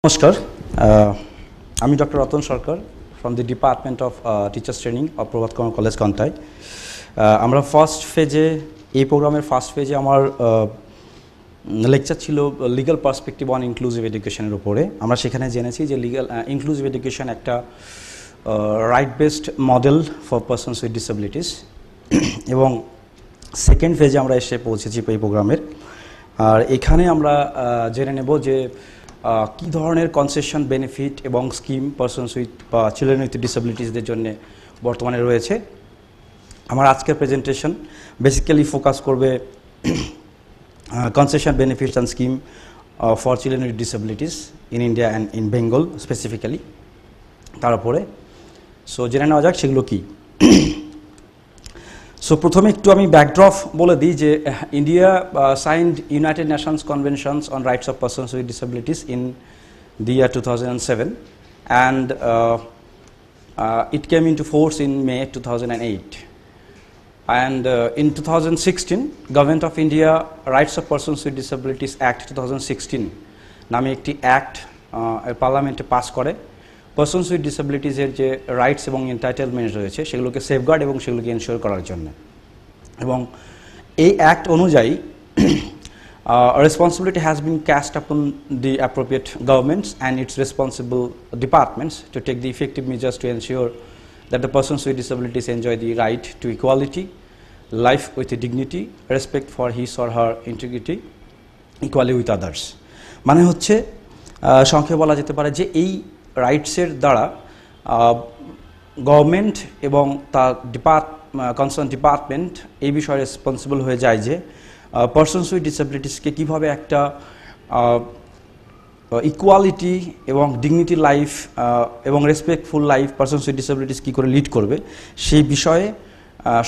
নমস্কার, আমি doctor Ratan Sarkar from the department of teachers training of Prabhat Kumar college Contai. আমরা first ফেজে এই প্রোগ্রামের ফার্স্ট ফেজে আমার লেকচার ছিল লিগাল পার্সপেক্টিভ অন ইনক্লুসিভ এডুকেশনের উপরে। আমরা সেখানে জেনেছি যে লিগাল ইনক্লুসিভ এডুকেশন একটা right based model for persons with disabilities এবং সেকেন্ড ফেজে আমরা এসে পৌঁছেছি এই প্রোগ্রামের। আর এখানে আমরা জেনে নেব যে কী ধরনের কনসেশন বেনিফিট এবং স্কিম পারসনস উইথ বা চিলড্রেন উইথ ডিসেবিলিটিসদের জন্য বর্তমানে রয়েছে। আমার আজকের প্রেজেন্টেশন বেসিক্যালি ফোকাস করবে concession benefits and scheme for children with disabilities in India and in Bengal specifically. তার উপরে সো জেনে নেওয়া যাক সেগুলো কী। সো প্রথমে একটু আমি ব্যাকড্রপ বলে দিই যে India signed United Nations conventions on rights of persons with disabilities in the year 2007 and it came into force in May 2008 and in 2016 Government of India Rights of Persons with Disabilities Act 2016 নামে একটি act পার্লামেন্টে pass করে persons with ডিসেবিলিটিসের যে rights এবং entitlement রয়েছে সেগুলোকে safeguard এবং সেগুলোকে এনশিওর করার জন্য। এবং এই অ্যাক্ট অনুযায়ী responsibility has been cast upon the appropriate governments and its responsible departments to take the effective measures to ensure that the persons with disabilities enjoy the right to equality, life with dignity, respect for his or her integrity, equally with others. মানে হচ্ছে সংক্ষেপে বলা যেতে পারে যে এই রাইটসের দ্বারা government এবং তার কনসার্ন ডিপার্টমেন্ট এই বিষয়ে রেসপন্সিবল হয়ে যায় যে পারসনস উইথ ডিসেবিলিটিসকে কীভাবে একটা ইকুয়ালিটি এবং ডিগনিটি লাইফ এবং respectful life persons with disabilities কী করে লিড করবে সেই বিষয়ে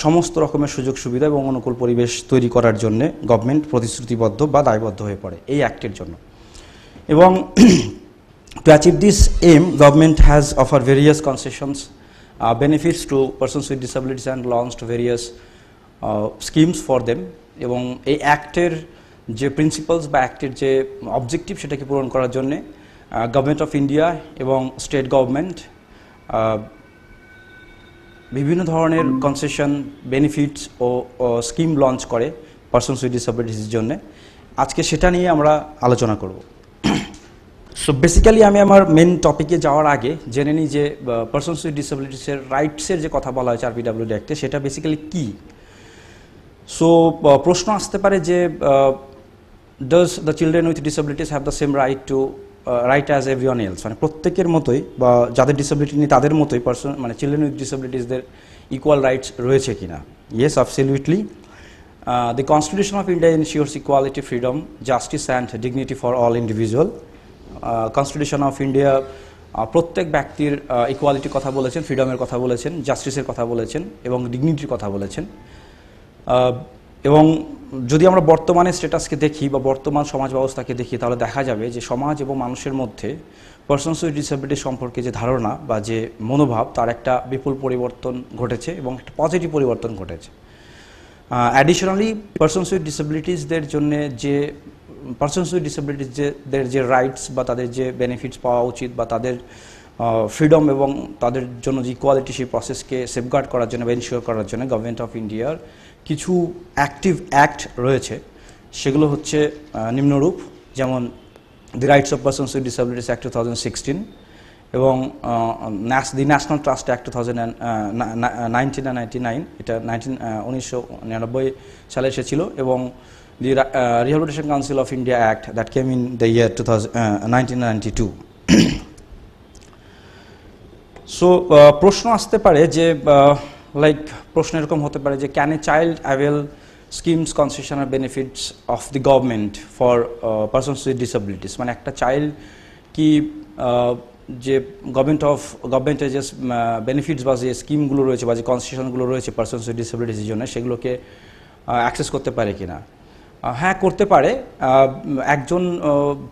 সমস্ত রকমের সুযোগ সুবিধা এবং অনুকূল পরিবেশ তৈরি করার জন্যে গভর্নমেন্ট প্রতিশ্রুতিবদ্ধ বা দায়বদ্ধ হয়ে পড়ে এই অ্যাক্টের জন্য। এবং to achieve this aim, government has offered various concessions, benefits to persons with disabilities and launched various schemes for them. এবং এই অ্যাক্টের যে প্রিন্সিপালস বা অ্যাক্টের যে অবজেক্টিভ সেটাকে পূরণ করার জন্যে গভর্নমেন্ট অফ ইন্ডিয়া এবং স্টেট গভর্নমেন্ট বিভিন্ন ধরনের কনসেশন বেনিফিটস ও স্কিম লঞ্চ করে পারসনস উইথ ডিসেবিলিটিসের জন্যে। আজকে সেটা নিয়ে আমরা আলোচনা করব। সো বেসিক্যালি আমি আমার মেন টপিকে যাওয়ার আগে জেনে নিই যে পারসনস উইথ ডিসেবিলিটিসের রাইটসের যে কথা বলা হয়েছে আরপিডব্লিউডি অ্যাক্টে সেটা বেসিক্যালি কী। সো প্রশ্ন আসতে পারে যে does the children with disabilities have the same right as everyone else, মানে প্রত্যেকের মতোই বা যাদের ডিসেবিলিটি নেই তাদের মতোই মানে চিলড্রেন উইথ ডিসেবিলিটিসদের ইকুয়াল রাইটস রয়েছে কিনা। Yes, absolutely. The constitution of India ensures equality, freedom, justice and dignity for all individual. Constitution of India প্রত্যেক ব্যক্তির ইকুয়ালিটির কথা বলেছেন, ফ্রিডমের কথা বলেছেন, জাস্টিসের কথা বলেছেন এবং ডিগনিটির কথা বলেছেন। এবং যদি আমরা বর্তমানে স্ট্যাটাসকে দেখি বা বর্তমান সমাজ ব্যবস্থাকে দেখি তাহলে দেখা যাবে যে সমাজ এবং মানুষের মধ্যে পারসনস উইথ ডিসেবিলিটি সম্পর্কে যে ধারণা বা যে মনোভাব তার একটা বিপুল পরিবর্তন ঘটেছে এবং একটা পজিটিভ পরিবর্তন ঘটেছে। অ্যাডিশনালি পারসনস উইথ ডিসেবিলিটিসদের জন্য যে পারসনস উইথ ডিসেবিলিটিসদের যে রাইটস বা তাদের যে বেনিফিটস পাওয়া উচিত বা তাদের ফ্রিডম এবং তাদের জন্য যে ইকুয়ালিটি সেই প্রসেসকে সেফগার্ড করার জন্য বা এনশিওর করার জন্য গভর্নমেন্ট অফ ইন্ডিয়ার কিছু অ্যাক্টিভ অ্যাক্ট রয়েছে। সেগুলো হচ্ছে নিম্নরূপ, যেমন the rights of persons with disabilities act 2016 এবং দি ন্যাশনাল ট্রাস্ট অ্যাক্ট 1999, এটা 1999 সালে এসেছিল, এবং the rehabilitation council of India act that came in the year 1992। So প্রশ্ন আসতে পারে যে প্রশ্ন এরকম হতে পারে যে can a child avail schemes, concession আর benefits of the government for persons with disabilities, মানে একটা চাইল্ড কি যে গভর্নমেন্টের যে বেনিফিটস বা যে স্কিমগুলো রয়েছে বা যে কনসেশনগুলো রয়েছে পারসনস উইথ ডিসেবিলিটিসের জন্য সেগুলোকে অ্যাক্সেস করতে পারে কিনা। হ্যাঁ, করতে পারে। একজন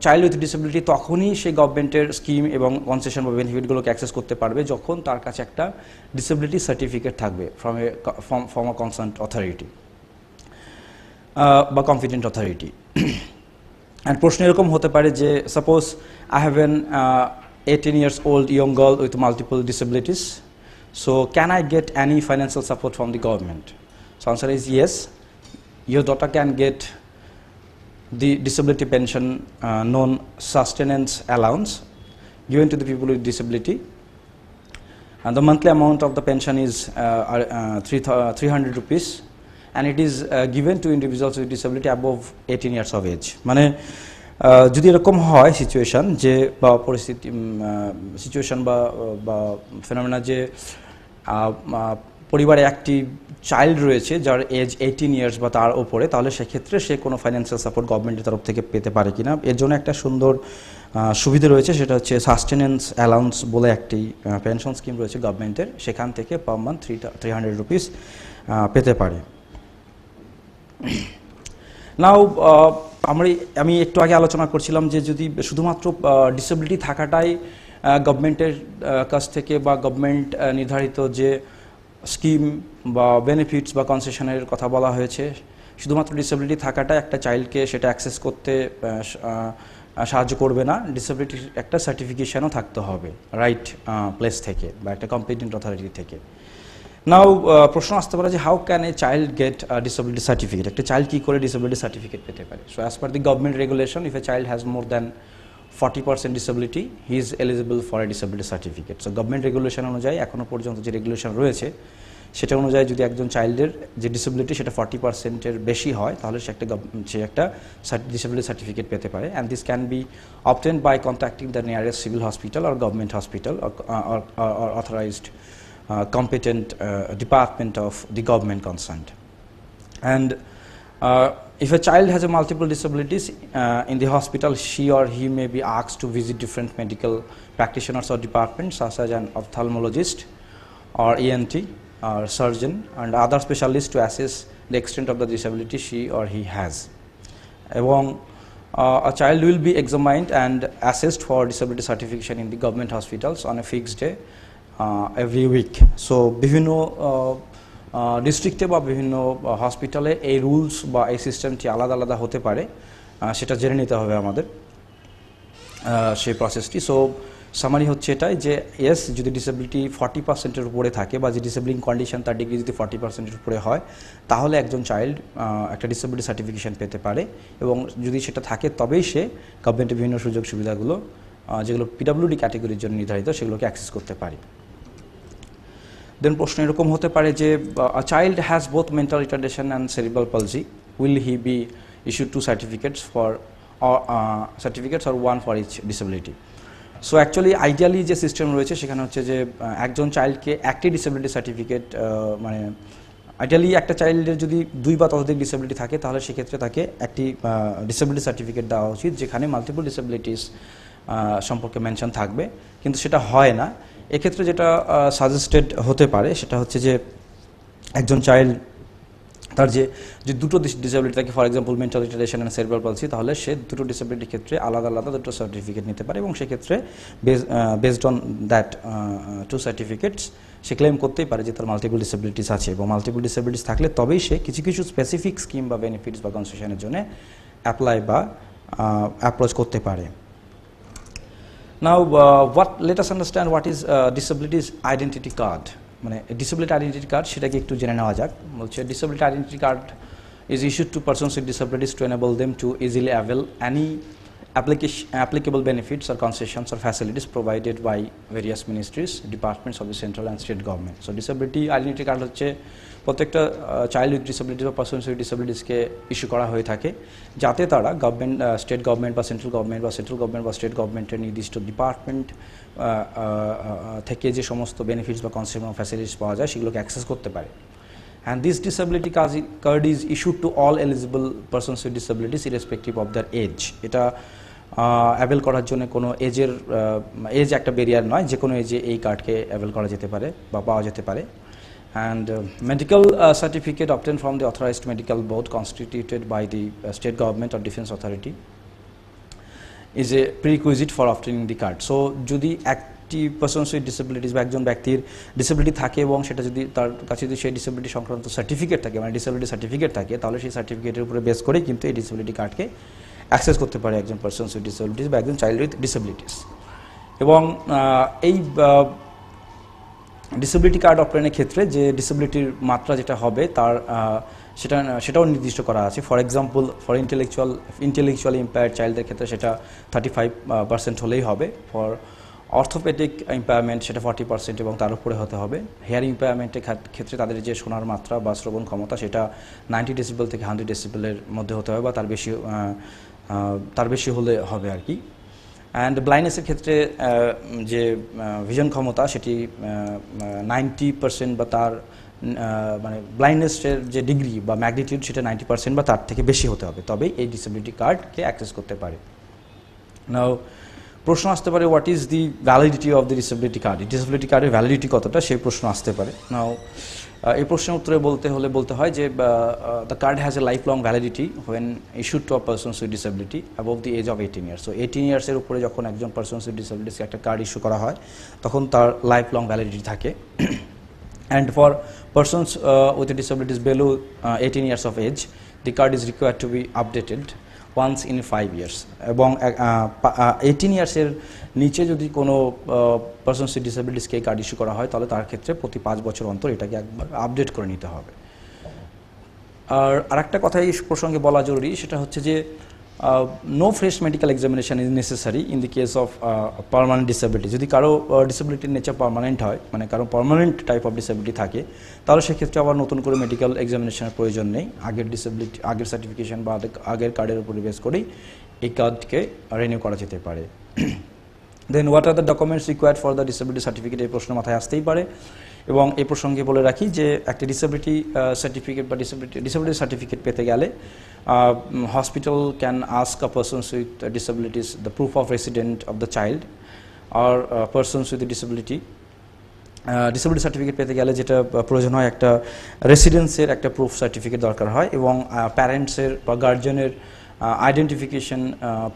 চাইল্ড উইথ ডিসেবিলিটি তখনই সেই গভর্নমেন্টের স্কিম এবং কনসেশন বা বেনিফিটগুলোকে অ্যাক্সেস করতে পারবে যখন তার কাছে একটা ডিসেবিলিটি সার্টিফিকেট থাকবে ফ্রম আ কনসার্নড অথরিটি বা কম্পিটেন্ট অথরিটি। অ্যান্ড প্রশ্ন এরকম হতে পারে যে suppose I have an 18 years old young girl with multiple disabilities, so can I get any financial support from the government? So answer is yes, your daughter can get the disability pension, known sustenance allowance, given to the people with disability, and the monthly amount of the pension is 300 rupees, and it is given to individuals with disability above 18 years of age. মানে যদি এরকম হয় situation যে বা পরিস্থিতি situation বা phenomena যে পরিবারে একটি চাইল্ড রয়েছে যার এজ 18 ইয়ার্স বা তার ওপরে, তাহলে সেক্ষেত্রে সে কোনো ফাইন্যান্সিয়াল সাপোর্ট গভর্নমেন্টের তরফ থেকে পেতে পারে কিনা। এর জন্য একটা সুন্দর সুবিধা রয়েছে, সেটা হচ্ছে সাস্টেনেন্স অ্যালাউন্স বলে একটি পেনশন স্কিম রয়েছে গভর্নমেন্টের, সেখান থেকে পার মান্থ 300 রুপিস পেতে পারে। নাও আমি একটু আগে আলোচনা করছিলাম যে যদি শুধুমাত্র ডিসেবিলিটি থাকাটাই গভর্নমেন্টের কাছ থেকে বা গভর্নমেন্ট নির্ধারিত যে স্কিম বা বেনিফিটস বা কনসেশনের কথা বলা হয়েছে, শুধুমাত্র ডিসেবিলিটি থাকাটা একটা চাইল্ডকে সেটা অ্যাক্সেস করতে সাহায্য করবে না, ডিসেবিলিটির একটা সার্টিফিকেশনও থাকতে হবে রাইট প্লেস থেকে বা একটা কম্পিটেন্ট অথরিটি থেকে। নাও প্রশ্ন আসতে পারে যে how can a child get disability certificate, একটা চাইল্ড কী করে ডিসেবিলিটি সার্টিফিকেট পেতে পারে। So as per the government regulation, if a child has more than 40% disability, he is eligible for a disability certificate. So government regulation অনুযায়ী এখনও পর্যন্ত যে regulation রয়েছে সেটা অনুযায়ী যদি একজন চাইল্ডের যে ডিসেবিলিটি সেটা 40%-এর বেশি হয়, তাহলে সে একটা ডিসেবিলিটি সার্টিফিকেট পেতে পারে। And this can be obtained by contacting the nearest civil hospital or government hospital or authorized competent department of the government concerned. And if a child has a multiple disabilities in the hospital, she or he may be asked to visit different medical practitioners or departments such as an ophthalmologist or ENT or surgeon and other specialists to assess the extent of the disability she or he has. এবং a child will be examined and assessed for disability certification in the government hospitals on a fixed day every week. So বিভিন্ন ডিস্ট্রিক্টে বা বিভিন্ন হসপিটালে এই rules বা এই সিস্টেমটি আলাদা আলাদা হতে পারে, সেটা জেনে নিতে হবে আমাদের সেই প্রসেসটি। সো সামারি হচ্ছে এটাই যে ইয়েস, যদি ডিসেবিলিটি 40%-এর উপরে থাকে বা যে ডিসেবলিং কন্ডিশন তার ডিগ্রি যদি 40%-এর উপরে হয়, তাহলে একজন চাইল্ড একটা ডিসেবিলিটি সার্টিফিকেশন পেতে পারে, এবং যদি সেটা থাকে তবেই সে গভর্নমেন্টের বিভিন্ন সুযোগ সুবিধাগুলো যেগুলো পিডব্লিউডি ক্যাটেগরির জন্য নির্ধারিত সেগুলোকে অ্যাক্সেস করতে পারে। দেন প্রশ্ন এরকম হতে পারে যে a child has both mental retardation and cerebral palsy, will he be issued two certificates or one for each disability? So actually ideally যে সিস্টেম রয়েছে সেখানে হচ্ছে যে একজন চাইল্ডকে একটি ডিসেবিলিটি সার্টিফিকেট, মানে আইডিয়ালি একটা চাইল্ডের যদি 2 বা ততোধিক ডিসেবিলিটি থাকে তাহলে সেক্ষেত্রে তাকে একটি ডিসেবিলিটি সার্টিফিকেট দেওয়া উচিত যেখানে মাল্টিপল ডিসেবিলিটিস সম্পর্কে মেনশন থাকবে, কিন্তু সেটা হয় না। এক্ষেত্রে যেটা সাজেস্টেড হতে পারে সেটা হচ্ছে যে একজন চাইল্ড তার যে দুটো ডিসেবিলিটি থাকে, for example mental retardation and cerebral palsy, তাহলে সে দুটো ডিসেবিলিটির ক্ষেত্রে আলাদা আলাদা দুটো সার্টিফিকেট নিতে পারে, এবং সেক্ষেত্রে based on that two certificates সে ক্লেম করতেই পারে যে তার মাল্টিপল ডিসেবিলিটিস আছে, এবং মাল্টিপল ডিসেবিলিটিস থাকলে তবেই সে কিছু কিছু স্পেসিফিক স্কিম বা বেনিফিটস বা কনসেশনের জন্য অ্যাপ্লাই বা অ্যাপ্রোচ করতে পারে। Now, let us understand what is disabilities identity card. মানে disability identity card সেটাকে একটু জেনে নেওয়া যাক। বলছে disability identity card is issued to persons with disabilities to enable them to easily avail any applicable benefits or concessions or facilities provided by various ministries, departments of the central and state government. So disability identity card হচ্ছে প্রত্যেকটা child with disability বা persons with ডিসেবিলিটিসকে issue করা হয়ে থাকে, যাতে তারা government, state government বা central government বা স্টেট গভর্নমেন্টের নির্দিষ্ট ডিপার্টমেন্ট থেকে যে সমস্ত বেনিফিটস বা কনসেশন বা ফ্যাসিলিটিস পাওয়া যায় সেগুলোকে অ্যাক্সেস করতে পারে। And this disability card is issued to all eligible persons with disabilities irrespective of their age. এটা অ্যাভেল করার জন্য কোনো এজ একটা ব্যারিয়ার নয়, যে কোনো এজে এই কার্ডকে অ্যাভেল করা যেতে পারে বা পাওয়া যেতে পারে। And medical certificate obtained from the authorized medical board constituted by the state government or defense authority is a prerequisite for obtaining the card. So যদি একটি পার্সনস উইথ ডিসেবিলিটিস বা একজন ব্যক্তির ডিসেবিলিটি থাকে এবং সেটা যদি তার কাছে যদি সেই ডিসেবিলিটি সংক্রান্ত সার্টিফিকেট থাকে, মানে ডিসেবিলিটি সার্টিফিকেট থাকে, তাহলে সেই সার্টিফিকেটের উপরে বেস করেই কিন্তু এই ডিসেবিলিটি কার্ডকে অ্যাক্সেস করতে পারে একজন পারসনস উইথ ডিসেবিলিটিস বা একজন চাইল্ড উইথ ডিসেবিলিটিস। এবং এই ডিসেবিলিটি কার্ড অপ্রয়নের ক্ষেত্রে যে ডিসেবিলিটির মাত্রা যেটা হবে তার সেটাও নির্দিষ্ট করা আছে। For example, for intellectually impaired চাইল্ডদের ক্ষেত্রে সেটা 35% হলেই হবে। ফর অর্থোপেডিক ইম্পায়ারমেন্ট সেটা 40% এবং তার উপরে হতে হবে। হেয়ারিং ইম্পায়ারমেন্টের ক্ষেত্রে তাদের যে শোনার মাত্রা বা শ্রবণ ক্ষমতা সেটা 90 ডেসিবেল থেকে 100 ডেসিবেলের মধ্যে হতে হবে বা তার বেশি হলে হবে আর কি। অ্যান্ড ব্লাইন্ডনেসের ক্ষেত্রে যে ভিশন ক্ষমতা সেটি 90% বা তার মানে ব্লাইন্ডনেসের যে ডিগ্রি বা ম্যাগনিটিউড সেটা 90% বা তার থেকে বেশি হতে হবে, তবেই এই ডিসেবিলিটি কার্ডকে অ্যাক্সেস করতে পারে। নাও প্রশ্ন আসতে পারে, what is the validity of the disability card? Disability কার্ডের ভ্যালিডিটি কতটা, সেই প্রশ্ন আসতে পারে। নাও এই প্রশ্নের উত্তরে বলতে হয় যে the card has a life long validity when issued to a persons with disability above the age of 18 years. So 18 ইয়ার্সের উপরে যখন একজন পারসনস উইথ ডিসেবিলিটিসকে একটা কার্ড ইস্যু করা হয় তখন তার লাইফ লং ভ্যালিডিটি থাকে। And for persons with disabilities below 18 years of age, the card is required to be updated once in 5 years. এবং 18 ইয়ার্সের নিচে যদি কোনো পারসনস উইথ ডিসেবিলিটিসকে কার্ড ইস্যু করা হয় তাহলে তার ক্ষেত্রে প্রতি 5 বছর অন্তর এটাকে একবার আপডেট করে নিতে হবে। আর আরেকটা কথা এই প্রসঙ্গে বলা জরুরি, সেটা হচ্ছে যে no fresh medical examination is necessary in the case of permanent disability. যদি কারো ডিসেবিলিটির নেচার পার্মানেন্ট হয়, মানে কারো পার্মানেন্ট টাইপ অফ ডিসেবিলিটি থাকে, তাহলে সেক্ষেত্রে আবার নতুন করে মেডিকেল এক্সামিনেশনের প্রয়োজন নেই। আগের সার্টিফিকেশন বা আগের কার্ডের উপরে বেস করেই এই কার্ডকে রিনিউ করা যেতে পারে। Then what are the documents required for the disability certificate, এই প্রশ্ন মাথায় আসতেই পারে। এবং এই প্রসঙ্গে বলে রাখি যে একটা ডিসেবিলিটি সার্টিফিকেট বা ডিসেবিলিটি সার্টিফিকেট পেতে গেলে hospital can ask a persons with disabilities the proof of resident of the child or persons with disability. Disability certificate পেতে গেলে যেটা প্রয়োজন হয়, একটা রেসিডেন্সের একটা প্রুফ সার্টিফিকেট দরকার হয় এবং প্যারেন্টসের বা গার্জিয়ানের আইডেন্টিফিকেশন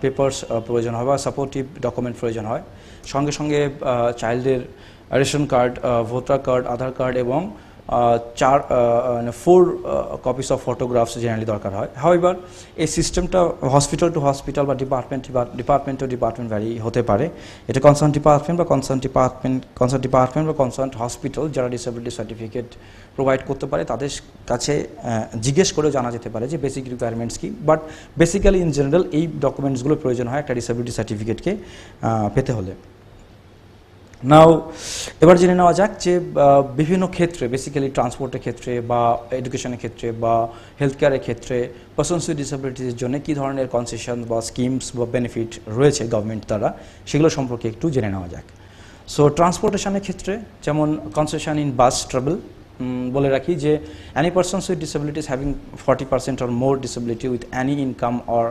পেপারস প্রয়োজন হয় বা সাপোর্টিভ ডকুমেন্ট প্রয়োজন হয়। সঙ্গে সঙ্গে চাইল্ডের রেশন কার্ড, ভোটার কার্ড, আধার কার্ড এবং 4 কপিস অফ ফটোগ্রাফস জেনারেলি দরকার হয়। হাউএভার এই সিস্টেমটা হসপিটাল টু হসপিটাল বা ডিপার্টমেন্ট টু ডিপার্টমেন্ট ভ্যারি হতে পারে। এটা কনসার্ন ডিপার্টমেন্ট বা কনসার্ন হসপিটাল যারা ডিসেবিলিটি সার্টিফিকেট প্রোভাইড করতে পারে তাদের কাছে জিজ্ঞেস করেও জানা যেতে পারে যে বেসিক রিকোয়ারমেন্টস কি। বাট বেসিক্যালি ইন জেনারেল এই ডকুমেন্টসগুলো প্রয়োজন হয় একটা ডিসেবিলিটি সার্টিফিকেটকে পেতে হলে। নাও এবার জেনে নেওয়া যাক যে বিভিন্ন ক্ষেত্রে, বেসিক্যালি ট্রান্সপোর্টের ক্ষেত্রে বা এডুকেশনের ক্ষেত্রে বা হেলথ কেয়ারের ক্ষেত্রে পারসনস উইথ ডিসেবিলিটিসের জন্য কী ধরনের কনসেশন বা স্কিমস বা বেনিফিট রয়েছে গভর্নমেন্ট দ্বারা, সেগুলো সম্পর্কে একটু জেনে নেওয়া যাক। সো ট্রান্সপোর্টেশনের ক্ষেত্রে যেমন কনসেশন ইন বাস ট্রাভেল, বলে রাখি যে any persons with disabilities having 40% or more disability with any income or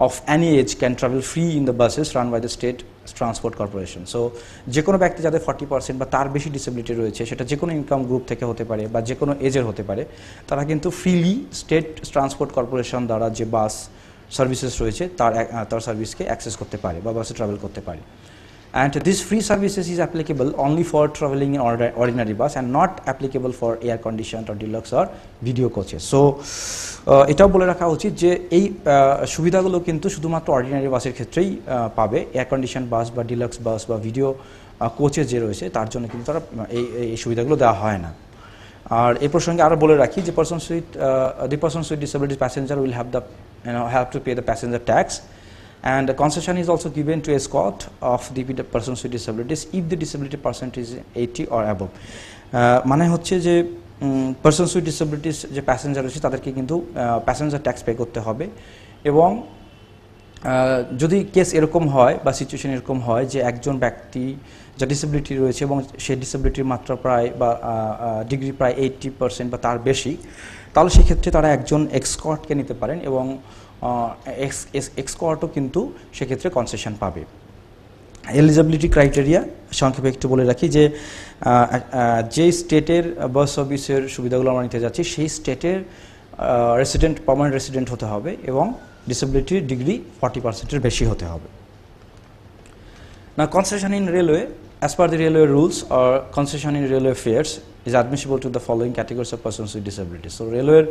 of any age can travel free in the buses run by the state transport corporation. So যে কোনো ব্যক্তি যাদের 40% বা তার বেশি ডিসেবিলিটি রয়েছে, সেটা যে কোনো ইনকাম গ্রুপ থেকে হতে পারে বা যে কোনো এজের হতে পারে, তারা কিন্তু ফ্রিলি স্টেট ট্রান্সপোর্ট কর্পোরেশন দ্বারা যে বাস সার্ভিসেস রয়েছে তার সার্ভিসকে অ্যাক্সেস করতে পারে বা বাসে ট্রাভেল করতে পারে। And this free services is applicable only for traveling in ordinary bus and not applicable for air conditioned or deluxe or video coaches. So এটাও বলে রাখা উচিত যে এই সুবিধাগুলো কিন্তু শুধুমাত্র অর্ডিনারি বাসের ক্ষেত্রেই পাবে। এয়ার কন্ডিশন বাস বা ডিলাক্স বাস বা ভিডিও কোচেস যে রয়েছে তার জন্য কিন্তু তারা এই সুবিধাগুলো দেওয়া হয় না। আর এই প্রসঙ্গে আরও বলে রাখি যে persons with disabilities passenger will have to pay the passenger tax. And the concession is also given to escort of the persons with disabilities if the disability percentage is 80 or above. মানে হচ্ছে যে persons with disabilities যে passenger রয়েছে তাদেরকে কিন্তু passenger tax pay করতে হবে। এবং যদি কেস এরকম হয় বা সিচুয়েশন এরকম হয় যে একজন ব্যক্তি যা ডিসেবিলিটি রয়েছে এবং সেই ডিসেবিলিটির মাত্রা প্রায় বা ডিগ্রি প্রায় 80% বা তার বেশি, তাহলে সেক্ষেত্রে তারা একজন এক্সকর্টকে নিতে পারেন এবং এক্সকর্টও কিন্তু সেক্ষেত্রে কনসেশন পাবে। এলিজিবিলিটি ক্রাইটেরিয়া সংক্ষেপে একটু বলে রাখি যে যে স্টেটের বাস সার্ভিসের সুবিধাগুলো আমরা নিতে যাচ্ছি সেই স্টেটের পার্মানেন্ট রেসিডেন্ট হতে হবে এবং ডিসেবিলিটির ডিগ্রি 40%-এর বেশি হতে হবে। না concession in railway, As per the railway rules or concession in railway fares is admissible to the following categories of persons with disabilities. So railway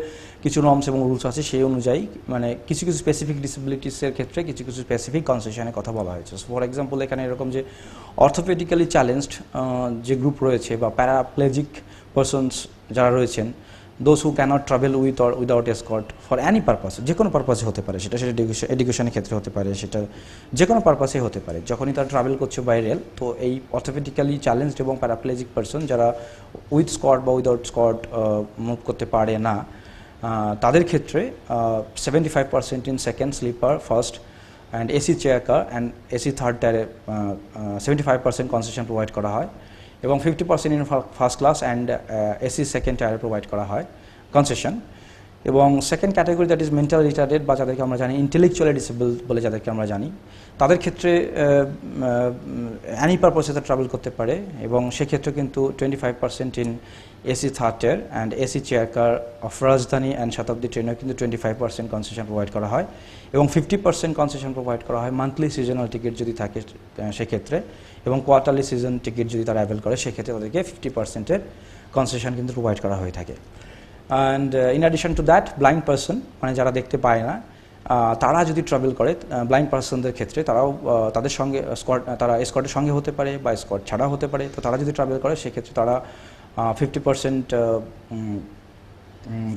কিছু নর্মস এবং রুলস আছে সেই অনুযায়ী মানে কিছু কিছু স্পেসিফিক ডিসেবিলিটিসের ক্ষেত্রে কিছু কিছু স্পেসিফিক কনসেশনের কথা বলা হয়েছে। ফর এক্সাম্পল এখানে এরকম যে অর্থোপেডিক্যালি চ্যালেঞ্জড যে গ্রুপ রয়েছে বা প্যারাপ্লেজিক পারসনস যারা রয়েছেন, those who can't travel with or without escort for any purpose, যে কোনো পারপাসে হতে পারে, সেটা এডুকেশনের ক্ষেত্রে হতে পারে, সেটা যে কোনো পারপাসে হতে পারে। যখনই তারা ট্রাভেল করছে বাই রেল, তো এই অর্থোপেডিক্যালি চ্যালেঞ্জড এবং প্যারাপ্লেজিক পারসন যারা উইথ স্কট বা উইদাউট স্কট মুভ করতে পারে না, তাদের ক্ষেত্রে 75% in second sleeper first and AC chair car and AC third টায়ারে 75% কনসেশন প্রোভাইড করা হয় এবং 50% in first class and AC second টায়ারে প্রোভাইড করা হয় কনসেশন। এবং second category that is mental retarded বা যাদেরকে আমরা জানি ইন্টেলেকচুয়ালি ডিসেবল বলে যাদেরকে আমরা জানি, তাদের ক্ষেত্রে অ্যানি পারপাসে তারা ট্রাভেল করতে পারে এবং সেক্ষেত্রে কিন্তু 25% in AC third tyre and AC chair car of রাজধানী অ্যান্ড শতাব্দী ট্রেনেও কিন্তু 25% কনসেশন প্রোভাইড করা হয় এবং 50% কনসেশন প্রোভাইড করা হয় মান্থলি সিজনাল টিকিট যদি থাকে সেক্ষেত্রে, এবং কোয়ার্টারলি সিজন টিকিট যদি তারা অ্যাভেল করে সেক্ষেত্রে তাদেরকে 50%-এর কনসেশন কিন্তু প্রোভাইড করা হয়ে থাকে। And in addition to that blind person মানে যারা দেখতে পায় না, তারা যদি ট্রাভেল করে ব্লাইন্ড পারসনদের ক্ষেত্রে তারাও তাদের সঙ্গে তারা এসকর্টের সঙ্গে হতে পারে বা এসকর্ট ছাড়া হতে পারে। তো তারা যদি ট্রাভেল করে সেক্ষেত্রে তারা 50%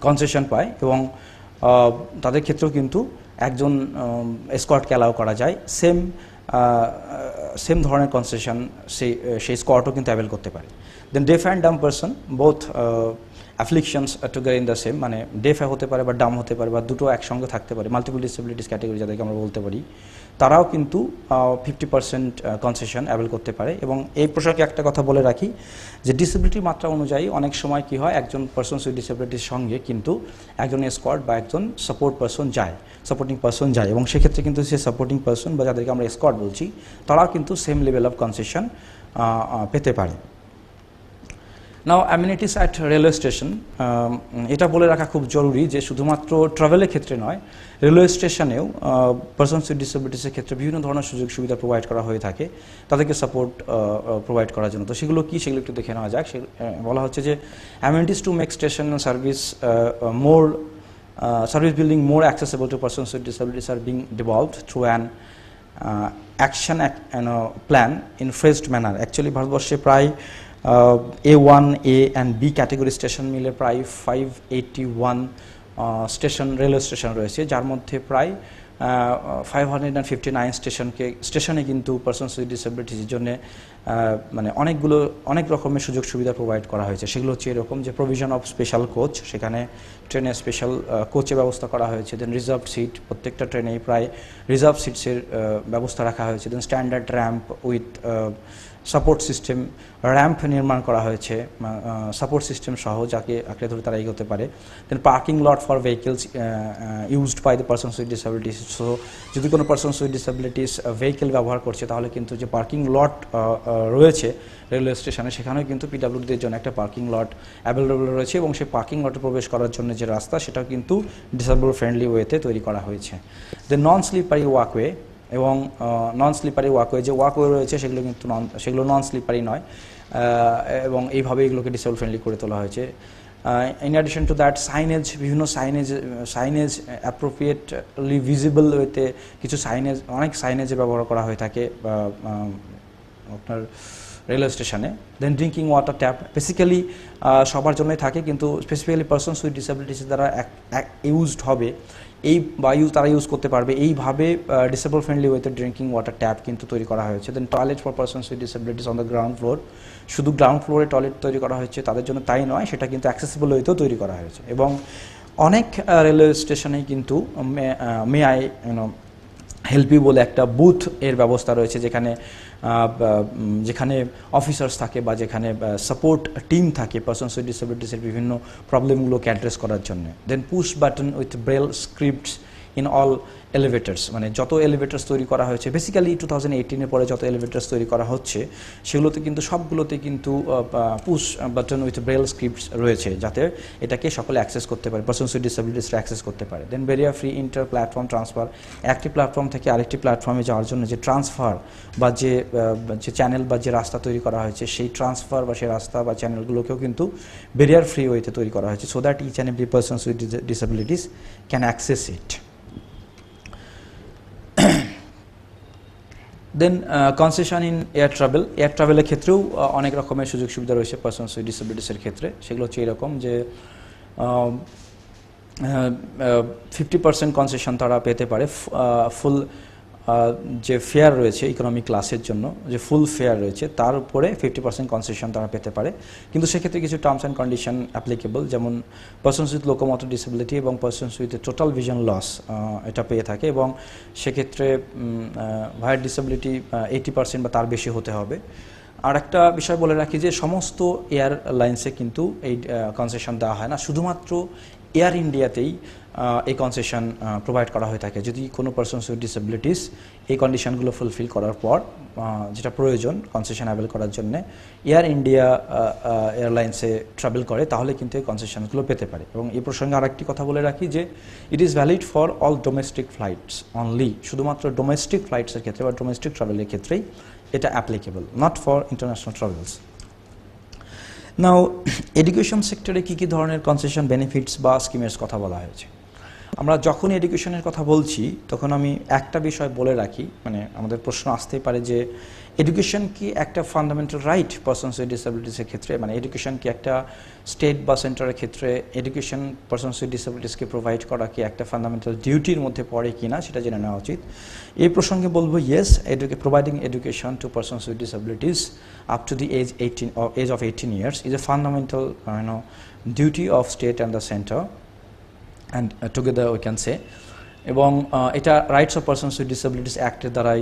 কনসেশন পায় এবং তাদের ক্ষেত্রেও কিন্তু একজন এসকর্টকে অ্যালাউ করা যায়। সেম ধরনের কনসেশন সেই স্কটও কিন্তু অ্যাভেল করতে পারে। Then deaf and dumb person both afflictions together in the same, মানে ডেফ হতে পারে বা ডাম হতে পারে বা দুটো একসঙ্গে থাকতে পারে, মাল্টিপল ডিসেবিলিটিস ক্যাটাগরি যাদেরকে আমরা বলতে পারি, তারাও কিন্তু 50% কনসেশন অ্যাভেল করতে পারে। এবং এই প্রসঙ্গে একটা কথা বলে রাখি যে ডিসেবিলিটির মাত্রা অনুযায়ী অনেক সময় কি হয়, একজন পারসন উইথ ডিসেবিলিটির সঙ্গে কিন্তু একজন এসকর্ট বা একজন সাপোর্টিং পারসন যায় এবং সেক্ষেত্রে কিন্তু সে সাপোর্টিং পারসন বা যাদেরকে আমরা এসকর্ট বলছি তারাও কিন্তু সেম লেভেল অফ কনসেশন পেতে পারে। নাও অ্যামিনিটিস অ্যাট রেলওয়ে স্টেশন, এটা বলে রাখা খুব জরুরি যে শুধুমাত্র ট্রাভেলের ক্ষেত্রে নয়, রেলওয়ে স্টেশনেও পারসনস উইথ ডিসেবিলিটিসের ক্ষেত্রে বিভিন্ন ধরনের সুযোগ সুবিধা প্রোভাইড করা হয়ে থাকে তাদেরকে সাপোর্ট প্রোভাইড করার জন্য। তো সেগুলো কি, সেগুলো একটু দেখে নেওয়া যাক। বলা হচ্ছে যে amenities to make station service service building more accessible to persons with disabilities are being devolved through an action plan in phased manner. Actually ভারতবর্ষে প্রায় A1, A and B category station মিলে প্রায় 581 রেলওয়ে স্টেশন রয়েছে, যার মধ্যে প্রায় 559 স্টেশনে কিন্তু পারসনস উইথ ডিসেবিলিটিসের জন্য মানে অনেক রকমের সুযোগ সুবিধা প্রোভাইড করা হয়েছে। সেগুলো হচ্ছে এরকম যে প্রভিশন অফ স্পেশাল কোচ, সেখানে ট্রেনে স্পেশাল কোচের ব্যবস্থা করা হয়েছে। দেন রিজার্ভ সিট, প্রত্যেকটা ট্রেনেই প্রায় রিজার্ভ সিটসের ব্যবস্থা রাখা হয়েছে। Then standard ramp with support system, ramp নির্মাণ করা হয়েছে সাপোর্ট সিস্টেম সহ, যাকে আঁকড়ে ধরে তারা এগোতে পারে। Then parking lot for vehicles used by the persons with disabilities. So যদি কোনো পারসনস উইথ ডিসেবিলিটিস ভেহিকেল ব্যবহার করছে তাহলে কিন্তু যে পার্কিং লট রয়েছে রেলওয়ে স্টেশনে সেখানেও কিন্তু পিডাব্লিউডিদের জন্য একটা পার্কিং লট অ্যাভেলেবল রয়েছে এবং সেই পার্কিং লটে প্রবেশ করার জন্য যে রাস্তা সেটাও কিন্তু ডিসেবল ফ্রেন্ডলি ওয়েতে তৈরি করা হয়েছে। দেন নন স্লিপারি ওয়াকওয়ে এবং নন স্লিপারি ওয়াকওয়ে, যে ওয়াকওয়ে রয়েছে সেগুলো নন স্লিপারি নয় এবং এইভাবে এগুলোকে ডিসেবল ফ্রেন্ডলি করে তোলা হয়েছে। ইন অ্যাডিশন টু দ্যাট বিভিন্ন সাইনেজ অ্যাপ্রোপ্রিয়েটলি ভিজিবল ওয়েতে কিছু অনেক সাইনেজে ব্যবহার করা হয়ে থাকে আপনার রেলওয়ে স্টেশনে। Then drinking water tap basically সবার জন্যই থাকে, কিন্তু স্পেসিফিক্যালি পারসনস উইথ ডিসেবিলিটিস দ্বারা ইউজড হবে তারা ইউজ করতে পারবে এইভাবে ডিসেবল ফ্রেন্ডলি ওয়েতে ড্রিঙ্কিং ওয়াটার ট্যাপ কিন্তু তৈরি করা হয়েছে। Then toilet for persons with disabilities on the ground floor, শুধু গ্রাউন্ড ফ্লোরে টয়লেট তৈরি করা হয়েছে তাদের জন্য তাই নয়, সেটা কিন্তু অ্যাক্সেসিবল ওয়েতেও তৈরি করা হয়েছে। এবং অনেক রেলওয়ে স্টেশনেই কিন্তু মে আই হেল্প ইউ বলে একটা বুথ এর ব্যবস্থা রয়েছে, যেখানে অফিসার্স থাকে বা যেখানে সাপোর্ট টিম থাকে পারসনস উইথ ডিসেবিলিটিসের বিভিন্ন প্রবলেমগুলোকে অ্যাড্রেস করার জন্য। Then push button with braille scripts in all elevators, মানে যত এলিভেটার্স তৈরি করা হয়েছে বেসিক্যালি 2018-এর পরে যত এলিভেটার্স তৈরি করা হচ্ছে সেগুলোতে কিন্তু সবগুলোতে কিন্তু push button with braille scripts রয়েছে, যাতে এটাকে সকলে অ্যাক্সেস করতে পারে, পারসনস উইথ ডিসেবিলিটিসরা অ্যাক্সেস করতে পারে। Then barrier free inter platform transfer, একটি প্ল্যাটফর্ম থেকে আরেকটি প্ল্যাটফর্মে যাওয়ার জন্য যে ট্রান্সফার বা যে চ্যানেল বা যে রাস্তা তৈরি করা হয়েছে, সেই ট্রান্সফার বা সেই রাস্তা বা চ্যানেলগুলোকেও কিন্তু ব্যারিয়ার ফ্রি ওয়েতে তৈরি করা হয়েছে, so that each and every persons with disabilities can access it. Then concession in air ট্রাভেলের ক্ষেত্রেও অনেক রকমের সুযোগ সুবিধা রয়েছে পারসনস উইথ ডিসেবিলিটিসের ক্ষেত্রে। সেগুলো হচ্ছে এরকম যে 50% কনসেশন তারা পেতে পারে, ফুল যে ফেয়ার রয়েছে ইকোনমিক ক্লাসের জন্য যে ফুল ফেয়ার রয়েছে তার উপরে 50% কনসেশন তারা পেতে পারে। কিন্তু সেক্ষেত্রে কিছু টার্মস অ্যান্ড কন্ডিশন অ্যাপ্লিকেবল, যেমন পারসনস উইথ লোকোমোটর ডিসেবিলিটি এবং persons with total vision loss এটা পেয়ে থাকে, এবং সেক্ষেত্রে ভায়ার ডিসেবিলিটি 80% বা তার বেশি হতে হবে। আর একটা বিষয় বলে রাখি যে সমস্ত এয়ারলাইন্সে কিন্তু এই কনসেশন দেওয়া হয় না, শুধুমাত্র এয়ার ইন্ডিয়াতেই এই কনসেশন প্রোভাইড করা হয়ে থাকে। যদি কোনো পারসনস উইথ ডিসেবিলিটিস এই কন্ডিশনগুলো ফুলফিল করার পর যেটা প্রয়োজন কনসেশন অ্যাভেল করার জন্য এয়ার ইন্ডিয়া এয়ারলাইন্সে ট্রাভেল করে, তাহলে কিন্তু এই কনসেশনগুলো পেতে পারে। এবং এই প্রসঙ্গে আরেকটি কথা বলে রাখি যে it is valid for all domestic flights only, শুধুমাত্র ডোমেস্টিক ফ্লাইটসের ক্ষেত্রে বা ডোমেস্টিক ট্রাভেলের ক্ষেত্রেই এটা applicable, not for international travels. Now education সেক্টরে কী কী ধরনের কনসেশন বেনিফিটস বা স্কিমের কথা বলা হয়েছে। আমরা যখন এডুকেশনের কথা বলছি তখন আমি একটা বিষয় বলে রাখি, মানে আমাদের প্রশ্ন আসতেই পারে যে এডুকেশন কি একটা ফান্ডামেন্টাল রাইট পারসনস উইথ ডিসেবিলিটিসের ক্ষেত্রে, মানে এডুকেশন কি একটা স্টেট বা সেন্টারের ক্ষেত্রে এডুকেশন পারসনস উইথ ডিসেবিলিটিসকে প্রোভাইড করা কি একটা ফান্ডামেন্টাল ডিউটির মধ্যে পড়ে কি না সেটা জেনে নেওয়া উচিত। এই প্রসঙ্গে বলবো yes, providing education two persons with disabilities up to the age of 18 years is a fundamental duty of state and the center, and together we can say, এবং এটা rights of persons with disabilities অ্যাক্টের দ্বারাই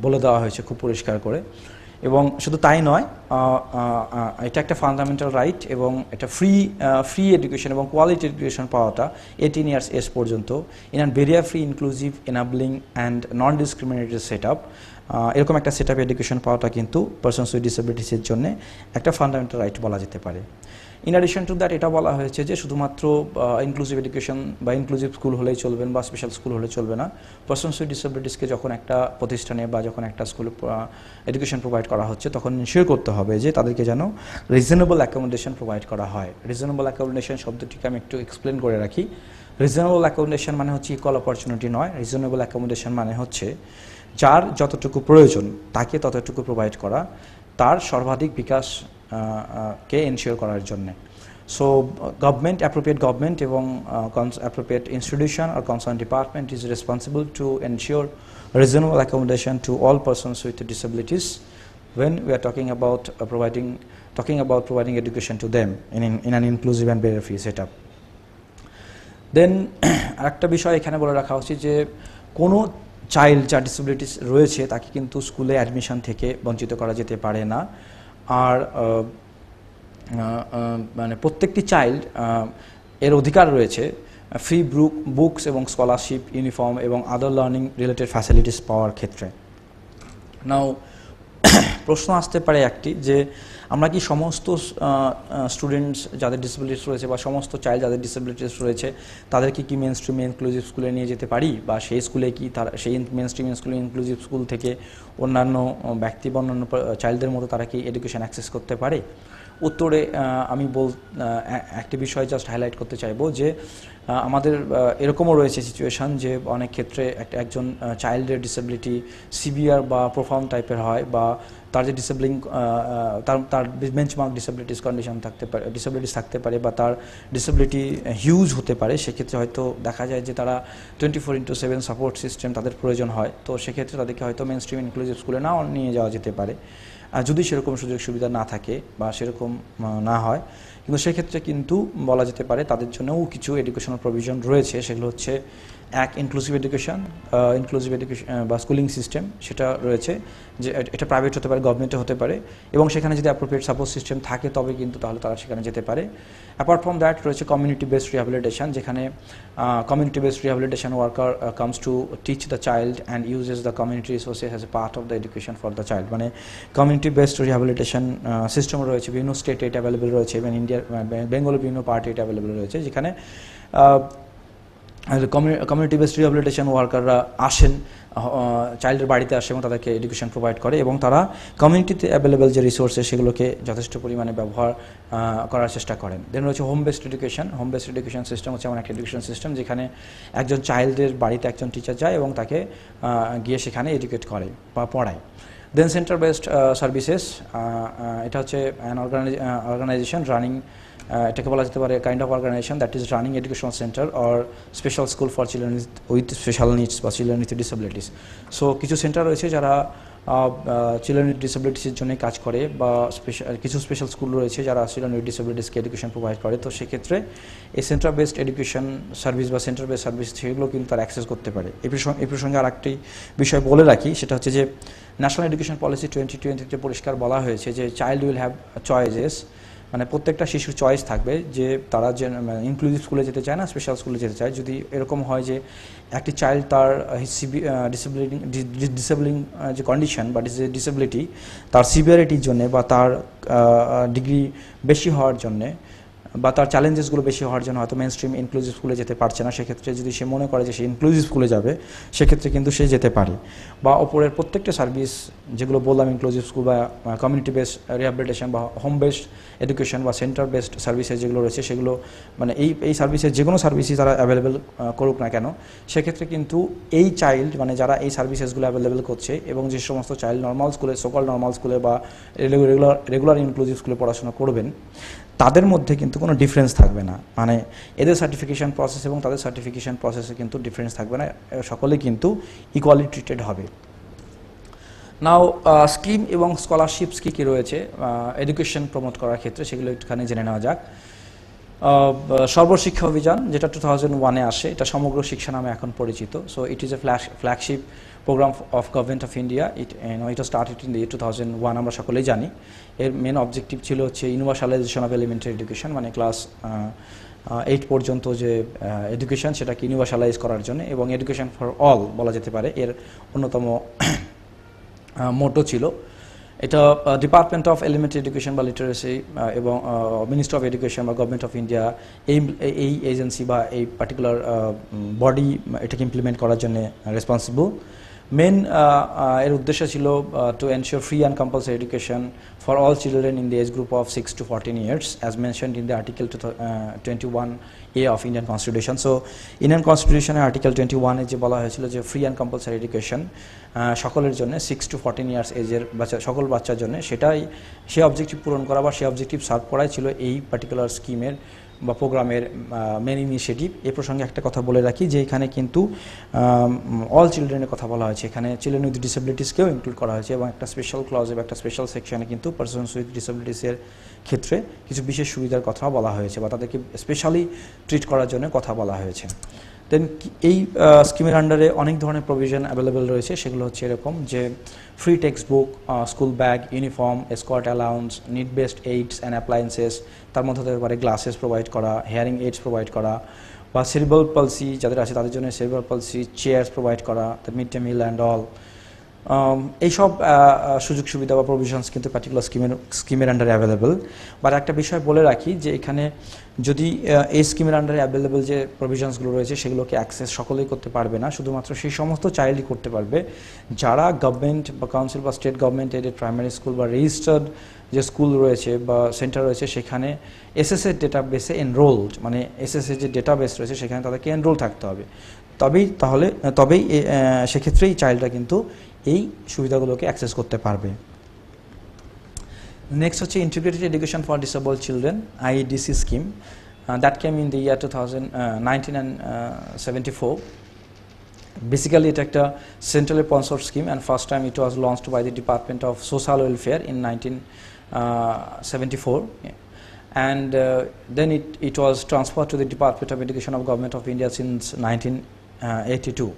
বলে দেওয়া হয়েছে খুব পরিষ্কার করে। এবং শুধু তাই নয়, এটা একটা ফান্ডামেন্টাল রাইট এবং এটা ফ্রি এডুকেশন এবং কোয়ালিটি এডুকেশন পাওয়াটা 18 ইয়ার্স এজ পর্যন্ত in and barrier free inclusive enabling and non discriminatory set up, এরকম একটা সেট আপ এডুকেশন পাওয়াটা কিন্তু পারসনস উইথ ডিসেবিলিটিসের জন্য একটা ফান্ডামেন্টাল রাইট বলা যেতে পারে। ইন অ্যাডিশন টু দ্যাট এটা বলা হয়েছে যে শুধুমাত্র ইনক্লুসিভ এডুকেশন বা ইনক্লুসিভ স্কুল হলেই চলবে বা স্পেশাল স্কুল হলে চলবে না, পারসনস উইথ ডিসেবিলিটিসকে যখন একটা প্রতিষ্ঠানে বা যখন একটা স্কুলে এডুকেশন প্রোভাইড করা হচ্ছে তখন ইনশিওর করতে হবে যে তাদেরকে যেন রিজনেবল অ্যাকোমোডেশন প্রোভাইড করা হয়। রিজনেবল অ্যাকোমোডেশন শব্দটিকে আমি একটু এক্সপ্লেন করে রাখি। রিজনেবল অ্যাকোমোডেশন মানে হচ্ছে ইকুয়াল অপরচুনিটি নয়, রিজনেবল অ্যাকোমোডেশন মানে হচ্ছে যার যতটুকু প্রয়োজন তাকে ততটুকু প্রোভাইড করা, তার সর্বাধিক বিকাশ কে এনশিওর করার জন্যে। So appropriate government এবং appropriate institution or concerned department is responsible to ensure reasonable accommodation to all persons with disabilities when we are talking about providing education to them in an inclusive and barrier-free setup. Then আরেকটা বিষয় এখানে বলে রাখা উচিত যে কোনো child যার disabilities রয়েছে তাকে কিন্তু স্কুলে অ্যাডমিশন থেকে বঞ্চিত করা যেতে পারে না। আর মানে প্রত্যেকটি চাইল্ড এর অধিকার রয়েছে ফ্রি বুকস এবং স্কলারশিপ, ইউনিফর্ম এবং আদার লার্নিং রিলেটেড ফ্যাসিলিটিস পাওয়ার ক্ষেত্রে। নাও প্রশ্ন আসতে পারে একটি যে আমরা কি সমস্ত স্টুডেন্টস যাদের ডিসেবিলিটিস রয়েছে বা সমস্ত চাইল্ড যাদের ডিসেবিলিটিস রয়েছে তাদেরকে কি মেন স্ট্রিম ইনক্লুসিভ স্কুলে নিয়ে যেতে পারি, বা সেই স্কুলে কি তারা সেই মেন স্ট্রিম স্কুলে ইনক্লুসিভ স্কুল থেকে অন্যান্য ব্যক্তি বা অন্যান্য চাইল্ডদের মতো তারা কি এডুকেশন অ্যাক্সেস করতে পারে? উত্তরে আমি একটি বিষয় জাস্ট হাইলাইট করতে চাইবো যে আমাদের এরকমও রয়েছে সিচুয়েশান যে অনেক ক্ষেত্রে একজন চাইল্ডের ডিসেবিলিটি সিভিয়ার বা প্রোফাউন্ড টাইপের হয়, বা তার যে তার বেঞ্চমার্ক ডিসেবিলিটিস থাকতে পারে বা তার ডিসেবিলিটি হিউজ হতে পারে। সেক্ষেত্রে হয়তো দেখা যায় যে তারা 24/7 সাপোর্ট সিস্টেম তাদের প্রয়োজন হয়, তো সেক্ষেত্রে তাদেরকে হয়তো মেন স্ট্রিম ইনক্লুসিভ স্কুলে নাও নিয়ে যাওয়া যেতে পারে যদি সেরকম সুযোগ সুবিধা না থাকে বা সেরকম না হয়। কিন্তু সেক্ষেত্রে কিন্তু বলা যেতে পারে তাদের জন্যও কিছু এডুকেশনাল প্রভিশন রয়েছে, সেগুলো হচ্ছে এক ইনক্লুসিভ এডুকেশন বা স্কুলিং সিস্টেম সেটা রয়েছে, যে এটা প্রাইভেট হতে পারে, গভর্নমেন্টে হতে পারে, এবং সেখানে যদি অ্যাপ্রোপ্রিয়েট সাপোর্ট সিস্টেম থাকে তবে কিন্তু তাহলে তারা সেখানে যেতে পারে। অ্যাপার্ট ফ্রম দ্যাট রয়েছে কমিউনিটি বেসড রিহ্যাবিলিটেশন, যেখানে community based rehabilitation worker comes to teach the child and uses the community resources as a part of the education for the child. মানে কমিউনিটি বেসড রিহ্যাবিলিটেশন সিস্টেম রয়েছে, বিভিন্ন স্টেটে এটা available রয়েছে, এবং ইন্ডিয়ার বেঙ্গলের বিভিন্ন পার্টি এটা অ্যাভেলেবেল রয়েছে, যেখানে কমিউনিটি বেসড রিহ্যাবিলিটেশন ওয়ার্কাররা আসেন, চাইল্ডের বাড়িতে আসে এবং তাদেরকে এডুকেশন প্রোভাইড করে, এবং তারা কমিউনিটিতে অ্যাভেলেবেল যে রিসোর্সেস সেগুলোকে যথেষ্ট পরিমাণে ব্যবহার করার চেষ্টা করেন। দেন রয়েছে home based education. Home based education system হচ্ছে এমন একটা এডুকেশন সিস্টেম যেখানে একজন চাইল্ডের বাড়িতে একজন টিচার যায় এবং তাকে গিয়ে সেখানে এডুকেট করে বা পড়ায়। দেন সেন্টার বেসড সার্ভিসেস, এটা হচ্ছে অ্যান অর্গানাইজেশন রানিং, এটাকে বলা যেতে পারে kind of organisation that is running educational centre or special school for children with special needs বা চিলড্রেন উইথ ডিসেবিলিটিস। সো কিছু সেন্টার রয়েছে যারা চিলড্রেন উইথ ডিসেবিলিটিসের জন্য কাজ করে, বা কিছু স্পেশাল স্কুল রয়েছে যারা চিলড্রেন উইথ ডিসেবিলিটিসকে এডুকেশন প্রোভাইড করে। তো সেক্ষেত্রে এই সেন্টার বেসড এডুকেশন সার্ভিস বা সেন্টার বেসড সার্ভিস সেগুলো কিন্তু তারা অ্যাক্সেস করতে পারে। এই প্রসঙ্গে আর একটি বিষয় বলে রাখি, সেটা হচ্ছে যে ন্যাশনাল এডুকেশন পলিসি 2020-তে পরিষ্কার বলা হয়েছে যে চাইল্ড উইল হ্যাভ চয়েসেস, মানে প্রত্যেকটা শিশুর চয়েস থাকবে যে তারা যে ইনক্লুসিভ স্কুলে যেতে চায় না স্পেশাল স্কুলে যেতে চায়। যদি এরকম হয় যে একটি চাইল্ড তার ডিসেবলিং যে কন্ডিশন বা ডিসেবিলিটি তার সিভিয়ারিটির জন্যে বা তার ডিগ্রি বেশি হওয়ার জন্যে বা তার চ্যালেঞ্জেসগুলো বেশি হওয়ার জন্য হয়তো মেন স্ট্রিম ইনক্লুসিভ স্কুলে যেতে পারছে না, সেক্ষেত্রে যদি সে মনে করে যে সে ইনক্লুসিভ স্কুলে যাবে সেক্ষেত্রে কিন্তু সে যেতে পারে। বা ওপরের প্রত্যেকটা সার্ভিস যেগুলো বললাম, ইনক্লুসিভ স্কুল বা কমিউনিটি বেসড রিহ্যাবিলিটেশন বা হোম বেসড এডুকেশন বা সেন্টার বেসড সার্ভিসেস যেগুলো রয়েছে সেগুলো মানে এই সার্ভিসের যে কোনো সার্ভিসই তারা অ্যাভেলেবেল করুক না কেন, সেক্ষেত্রে কিন্তু এই চাইল্ড মানে যারা এই সার্ভিসেসগুলো অ্যাভেলেবেল করছে এবং যে সমস্ত চাইল্ড নর্মাল স্কুলে সোকল নর্মাল স্কুলে বা রেগুলার ইনক্লুসিভ স্কুলে পড়াশোনা করবেন তাদের মধ্যে কিন্তু কোনো ডিফারেন্স থাকবে না। মানে এদের সার্টিফিকেশন প্রসেস এবং তাদের সার্টিফিকেশন প্রসেসে কিন্তু ডিফারেন্স থাকবে না, সকলে কিন্তু ইকুয়ালি ট্রিটেড হবে। নাও স্কিম এবং স্কলারশিপস কী কী রয়েছে এডুকেশন প্রমোট করার ক্ষেত্রে সেগুলো একটুখানি জেনে নেওয়া যাক। সর্বশিক্ষা অভিযান যেটা 2001-এ আসে, এটা সমগ্র শিক্ষা নামে এখন পরিচিত। So it is a flagship programme of government of India. It started in the 2001, আমরা সকলেই জানি। এর মেন অবজেক্টিভ ছিল হচ্ছে ইউনিভার্সালাইজেশন অফ এলিমেন্টারি এডুকেশন, মানে ক্লাস 8 পর্যন্ত যে এডুকেশন সেটাকে ইউনিভার্সালাইজ করার জন্য, এবং এডুকেশন ফর অল বলা যেতে পারে এর অন্যতম মোটো ছিল। এটা ডিপার্টমেন্ট অফ এলিমেন্টারি এডুকেশন বা লিটারেসি এবং মিনিস্ট্রি অফ এডুকেশন বা গভর্নমেন্ট অফ ইন্ডিয়া এই এজেন্সি বা এই পার্টিকুলার বডি এটাকে ইমপ্লিমেন্ট করার জন্য রেসপন্সিবল। মেন এর উদ্দেশ্য ছিল to ensure free and compulsory education for all children in the age group of 6 to 14 years as mentioned in the Article 21A of Indian Constitution. So Indian Constitution Article 21 যে বলা হয়েছিল যে free and compulsory education সকলের জন্য 6 to 14 years এজের সকল বাচ্চার জন্য, সেই অবজেক্টিভ পূরণ করা বা সেই অবজেক্টিভ সার্ভ করাই ছিল এই পার্টিকুলার স্কিমের বা প্রোগ্রামের মেন ইনিশিয়েটিভ। এ প্রসঙ্গে একটা কথা বলে রাখি যে এখানে কিন্তু অল চিলড্রেনের কথা বলা হয়েছে, এখানে চিলড্রেন উইথ ডিসেবিলিটিসকেও ইনক্লুড করা হয়েছে, এবং একটা স্পেশাল ক্লজে বা একটা স্পেশাল সেকশনে কিন্তু পারসনস উইথ ডিসেবিলিটিসের ক্ষেত্রে কিছু বিশেষ সুবিধার কথা বলা হয়েছে বা তাদেরকে স্পেশালি ট্রিট করার জন্য কথা বলা হয়েছে। দেন এই স্কিমের আন্ডারে অনেক ধরনের প্রভিশন অ্যাভেলেবেল রয়েছে, সেগুলো হচ্ছে এরকম যে free text book, school bag, uniform, escort allowance, need based AIDS and appliances, তার মধ্যে হতে পারে গ্লাসেস প্রোভাইড করা, হেয়ারিং এইডস প্রোভাইড করা, বা সেরিব্রাল পালসি যাদের আছে তাদের জন্য সেরিব্রাল পালসি চেয়ার্স প্রোভাইড করা, the mid day meal and all. এইসব সুযোগ সুবিধা বা প্রভিশনস কিন্তু পার্টিকুলার স্কিমের আন্ডারে অ্যাভেলেবেল। বাট একটা বিষয় বলে রাখি যে এখানে যদি এই স্কিমের আন্ডারে অ্যাভেলেবেল যে প্রভিশনসগুলো রয়েছে সেগুলোকে অ্যাক্সেস সকলেই করতে পারবে না, শুধুমাত্র সেই সমস্ত চাইল্ডই করতে পারবে যারা গভর্নমেন্ট বা কাউন্সিল বা state government aided primary school বা রেজিস্টার্ড যে স্কুল রয়েছে বা সেন্টার রয়েছে সেখানে এসএসএর ডেটাবেসে এনরোলড, মানে এসএসএর যে ডেটাবেস রয়েছে সেখানে তাদেরকে এনরোল থাকতে হবে, তবেই সেক্ষেত্রেই চাইল্ডরা কিন্তু এই সুবিধাগুলোকে অ্যাক্সেস করতে পারবে। নেক্সট হচ্ছে integrated education for disable children, IEDC scheme, that came in the year 1974. Basically এটা একটা centrally sponsored scheme and first time it was launched by the department of social welfare in 1974. And then it was transferred to the Department of Education of Government of India since 1982।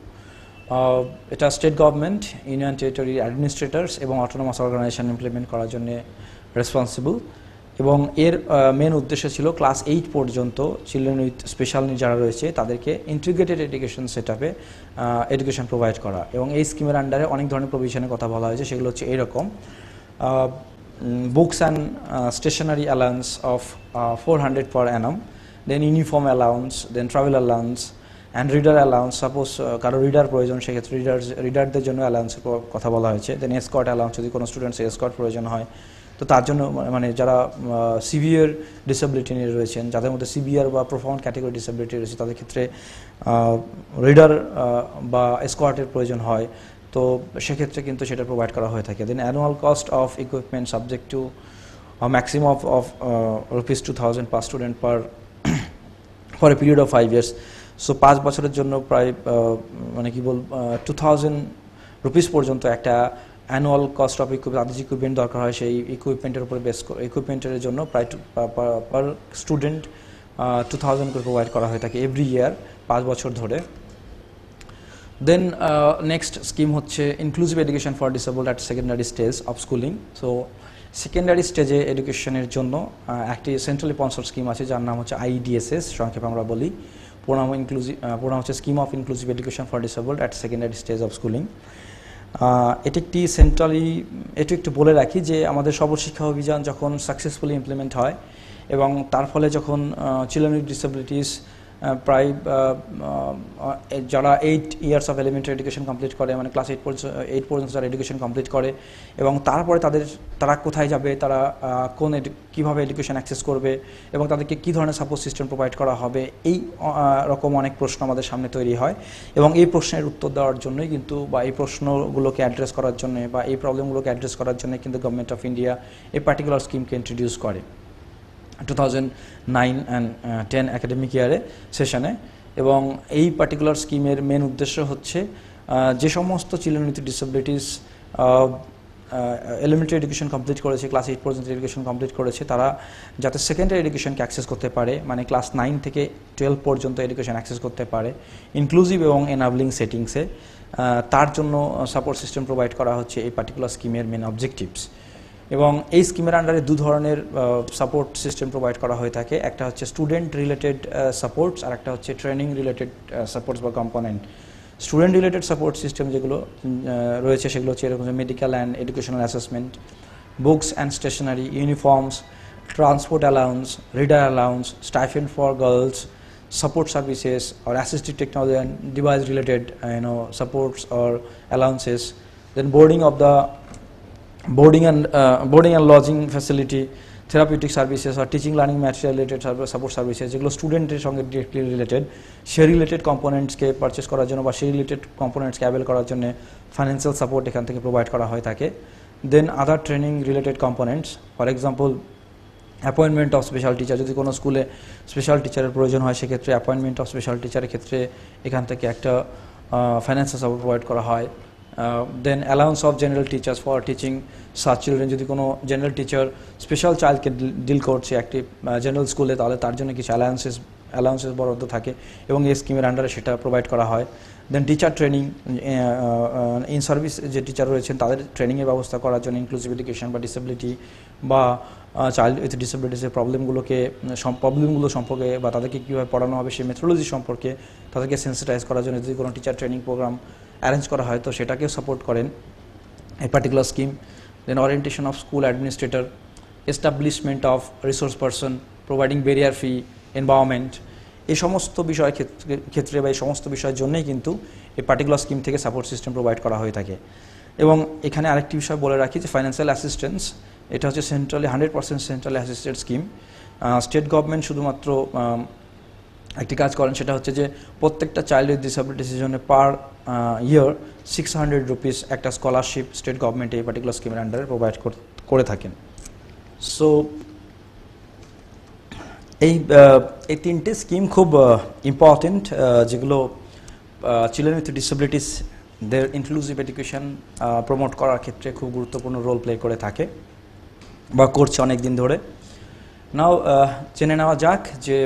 এটা state government, union territory administrators এবং autonomous organisation implement করার জন্য responsible, এবং এর main উদ্দেশ্য ছিল class 8 পর্যন্ত children with special need যারা রয়েছে তাদেরকে ইন্টিগ্রেটেড এডুকেশন সেটআপে এডুকেশন প্রোভাইড করা। এবং এই স্কিমের আন্ডারে অনেক ধরনের প্রভিশনের কথা বলা হয়েছে, সেগুলো হচ্ছে এইরকম: books and stationery allowance of 400 per annum, then uniform allowance, then travel allowance and reader allowance, suppose কারো রিডার প্রয়োজন সেক্ষেত্রে রিডারদের জন্য অ্যালাউন্সের কথা বলা হয়েছে, দেন এসকর্ট অ্যালাউন্স, যদি কোনো স্টুডেন্টসের এসকর্ট প্রয়োজন হয় তো তার জন্য, মানে যারা সিভিয়ার ডিসেবিলিটি নিয়ে রয়েছেন, যাদের মধ্যে সিভিয়ার বা প্রোফাউন্ড ক্যাটেগরি ডিসেবিলিটি রয়েছে তাদের ক্ষেত্রে রিডার বা এসকর্টের প্রয়োজন হয়, তো সেক্ষেত্রে কিন্তু সেটা প্রোভাইড করা হয়ে থাকে। Then annual cost of equipment subject to maximum of ₹2000 per student for a period of 5 years। So 5 বছরের জন্য প্রায় মানে কি বল ₹2000 পর্যন্ত একটা অ্যানুয়াল কস্ট অফ ইকুইপমেন্ট, যে ইকুইপমেন্ট দরকার হয় সেই ইকুইপমেন্টের উপরে বেস করে ইকুইপমেন্টের জন্য প্রায় পার স্টুডেন্ট 2000 করে প্রোভাইড করা হয়ে থাকে এভরি ইয়ার 5 বছর ধরে। দেন নেক্সট স্কিম হচ্ছে inclusive education for disabled at secondary stage of schooling. So secondary স্টেজে এডুকেশনের জন্য একটি সেন্ট্রালি স্পন্সর্ড স্কিম আছে যার নাম হচ্ছে IDSS, সংক্ষেপে আমরা বলি। পুরো হচ্ছে scheme of inclusive education for disabled at secondary stage of schooling. এটি একটি সেন্ট্রালি, এটি একটু বলে রাখি যে আমাদের সর্বশিক্ষা অভিযান যখন সাকসেসফুলি ইমপ্লিমেন্ট হয় এবং তার ফলে যখন চিলড্রেন উইথ ডিসেবিলিটিস প্রায় যারা 8 years of elementary education complete করে, মানে ক্লাস 8 পর্যন্ত যারা এডুকেশন কমপ্লিট করে, এবং তারপরে তারা কোথায় যাবে, তারা কীভাবে এডুকেশন অ্যাক্সেস করবে এবং তাদেরকে কী ধরনের সাপোর্ট সিস্টেম প্রোভাইড করা হবে, এই রকম অনেক প্রশ্ন আমাদের সামনে তৈরি হয়। এবং এই প্রশ্নের উত্তর দেওয়ার জন্যই কিন্তু, বা এই প্রশ্নগুলোকে অ্যাড্রেস করার জন্য, বা এই প্রবলেমগুলোকে অ্যাড্রেস করার জন্য কিন্তু গভর্নমেন্ট অফ ইন্ডিয়া এই পার্টিকুলার স্কিমকে ইন্ট্রোডিউস করে 2009 and 10 একাডেমিক ইয়ারে সেশনে। এবং এই পার্টিকুলার স্কিমের মেন উদ্দেশ্য হচ্ছে যে সমস্ত children with disabilities elementary education complete করেছে, ক্লাস 8 পর্যন্ত এডুকেশন কমপ্লিট করেছে, তারা যাতে সেকেন্ডারি এডুকেশনকে অ্যাক্সেস করতে পারে, মানে ক্লাস 9 থেকে 12 পর্যন্ত এডুকেশন অ্যাক্সেস করতে পারে ইনক্লুসিভ এবং এনাবলিং সেটিংসে, তার জন্য সাপোর্ট সিস্টেম প্রোভাইড করা হচ্ছে এই পার্টিকুলার স্কিমের মেন অবজেক্টিভস। এবং এই স্কিমের আন্ডারে দু ধরনের সাপোর্ট সিস্টেম প্রোভাইড করা হয়ে থাকে, একটা হচ্ছে স্টুডেন্ট রিলেটেড সাপোর্টস আর একটা হচ্ছে ট্রেনিং রিলেটেড সাপোর্টস বা component. Student related support system যেগুলো রয়েছে সেগুলো হচ্ছে এরকম medical and educational assessment, books and stationery, uniforms, transport allowance, reader allowance, stipend for girls, support services or assistive technology and device related supports or allowances, then boarding and lodging facility, therapeutic services or teaching learning material related support services যেগুলো স্টুডেন্টের সঙ্গে directly related, সেই related কম্পোনেন্টসকে purchase করার জন্য বা সেই related কম্পোনেন্টসকে avail করার জন্য ফাইন্যান্সিয়াল সাপোর্ট এখান থেকে প্রোভাইড করা হয়ে থাকে। Then other training related components, for example appointment of special teacher, যদি কোনো স্কুলে স্পেশাল টিচারের প্রয়োজন হয় সেক্ষেত্রে অ্যাপয়েন্টমেন্ট অফ স্পেশাল টিচারের ক্ষেত্রে এখান থেকে একটা ফাইন্যান্সিয়াল সাপোর্ট প্রোভাইড করা হয়। Then allowance of general teachers for teaching such children, যদি কোনো জেনারেল টিচার স্পেশাল চাইল্ডকে ডিল করছে একটি জেনারেল স্কুলে তাহলে তার জন্য কিছু অ্যালাউন্সেস বরাদ্দ থাকে এবং এই স্কিমের আন্ডারে সেটা প্রোভাইড করা হয়। দেন টিচার ট্রেনিং, ইন সার্ভিস যে টিচার রয়েছেন তাদের ট্রেনিংয়ের ব্যবস্থা করার জন্য ইনক্লুসিভ এডুকেশন বা ডিসেবিলিটি বা চাইল্ড উইথ ডিসেবিলিটিসের প্রবলেমগুলো সম্পর্কে বা তাদেরকে কীভাবে পড়ানো হবে সেই মেথোলজি সম্পর্কে তাদেরকে সেন্সিটাইজ করার জন্য যদি কোনো টিচার ট্রেনিং প্রোগ্রাম অ্যারেঞ্জ করা হয় তো সেটাকেও সাপোর্ট করেন এই particular scheme. Then orientation of school administrator, establishment of resource person, providing barrier free environment, এই সমস্ত বিষয়ের ক্ষেত্রে বা এই সমস্ত বিষয়ের জন্যই কিন্তু এই পার্টিকুলার স্কিম থেকে সাপোর্ট সিস্টেম প্রোভাইড করা হয়ে থাকে। এবং এখানে আরেকটি বিষয় বলে রাখি যে ফাইন্যান্সিয়াল অ্যাসিস্ট্যান্স, এটা হচ্ছে centrally 100% centrally assisted scheme. State government শুধুমাত্র একটি কাজ করেন, সেটা হচ্ছে যে প্রত্যেকটা চাইল্ড উইথ ডিসেবিলিটিসের জন্য পার ইয়ার ₹600 একটা স্কলারশিপ স্টেট গভর্নমেন্ট এই পার্টিকুলার স্কিমের আন্ডারে প্রোভাইড করে থাকেন। সো এই তিনটে স্কিম খুব ইম্পর্টেন্ট, যেগুলো children with disabilities there inclusive education promote করার ক্ষেত্রে খুব গুরুত্বপূর্ণ রোল প্লে করে থাকে বা করছে অনেক দিন ধরে। নাও জেনে নেওয়া যাক যে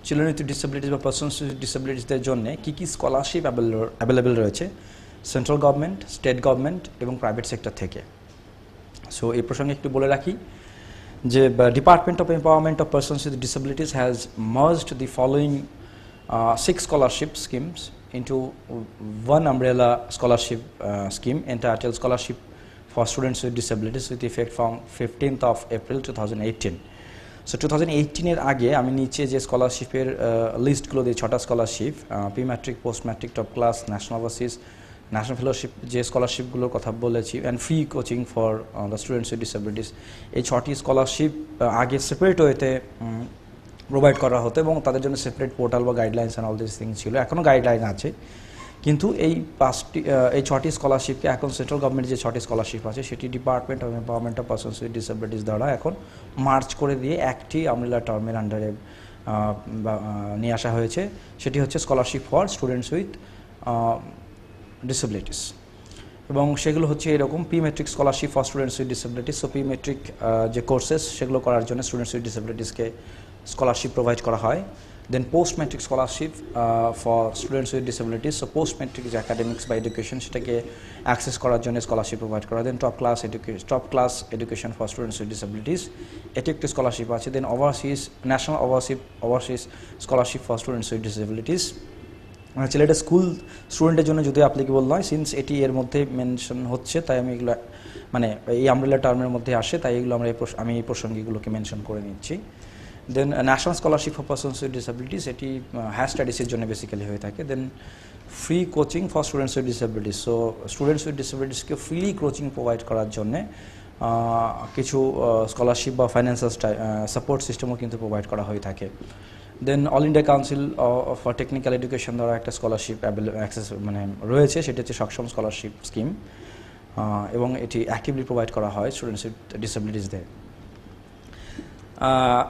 চিলড্রেন উইথ ডিসেবিলিটিস বা পার্সনস উইথ ডিসেবিলিটিসদের জন্য কী কী স্কলারশিপ অ্যাভেলেবেল রয়েছে সেন্ট্রাল গভর্নমেন্ট, স্টেট গভর্নমেন্ট এবং প্রাইভেট সেক্টর থেকে। সো এই প্রসঙ্গে একটু বলে রাখি যে department of empowerment of persons with disabilities has merged the following 6 scholarship schemes into one umbrella scholarship scheme entitled Scholarship for Students with Disabilities with effect from 15th of April 2018. So 2018-এর আগে আমি নিচে যে স্কলারশিপের লিস্টগুলো দিই 6টা scholarship, pre matric, post matric, top class, national overseas, national fellowship যে স্কলারশিপগুলোর কথা বলেছি, and free coaching for the students with disabilities, এই 6টি স্কলারশিপ আগে সেপারেট ওয়েতে প্রোভাইড করা হতো এবং তাদের জন্য সেপারেট পোর্টাল বা guidelines and all this things ছিল। এখনও গাইডলাইন আছে, কিন্তু এই 6টি স্কলারশিপকে এখন সেন্ট্রাল গভর্নমেন্টের যে 6টি স্কলারশিপ আছে সেটি department of empowerment of persons with disabilities দ্বারা এখন মার্চ করে দিয়ে একটি আমরেলা টার্মের আন্ডারে নিয়ে আসা হয়েছে, সেটি হচ্ছে scholarship for students with disabilities. এবং সেগুলো হচ্ছে এরকম: pre matric scholarship for students with disabilities, so pre matric যে কোর্সেস সেগুলো করার জন্য স্টুডেন্টস উইথ ডিসেবিলিটিসকে স্কলারশিপ প্রোভাইড করা হয়। Then post matric scholarship for students with disabilities, so post matric যে অ্যাকাডেমিক্স বা এডুকেশন সেটাকে অ্যাক্সেস করার জন্য স্কলারশিপ প্রোভাইড করা। Then top class education for students with disabilities, এটি একটি স্কলারশিপ আছে। দেন overseas national overseas scholarship for students with disabilities, ছেলেটা স্কুল স্টুডেন্টের জন্য যদিও অ্যাপ্লিকেবল নয়, সিন্স এটি এর মধ্যে মেনশন হচ্ছে তাই আমি এগুলো মানে এই আমব্রেলা টার্মের মধ্যে আসে, তাই এগুলো আমি এই প্রসঙ্গে এগুলোকে মেনশন করে নিচ্ছি। Then national scholarship for persons with disabilities, এটি হায়ার স্টাডিজের জন্য বেসিক্যালি হয়ে থাকে। Then free coaching for students with disabilities, so students with ডিসেবিলিটিসকে ফ্রি কোচিং প্রোভাইড করার জন্যে কিছু স্কলারশিপ বা ফাইন্যান্সিয়াল সাপোর্ট সিস্টেমও কিন্তু প্রোভাইড করা হয়ে থাকে। Then all India council for technical education দ্বারা একটা স্কলারশিপ অ্যাক্সেস মানে রয়েছে, সেটি হচ্ছে সক্ষম স্কলারশিপ স্কিম, এবং এটি অ্যাক্টিভলি প্রোভাইড করা হয় স্টুডেন্টস উইথ ডিসেবিলিটিসদের।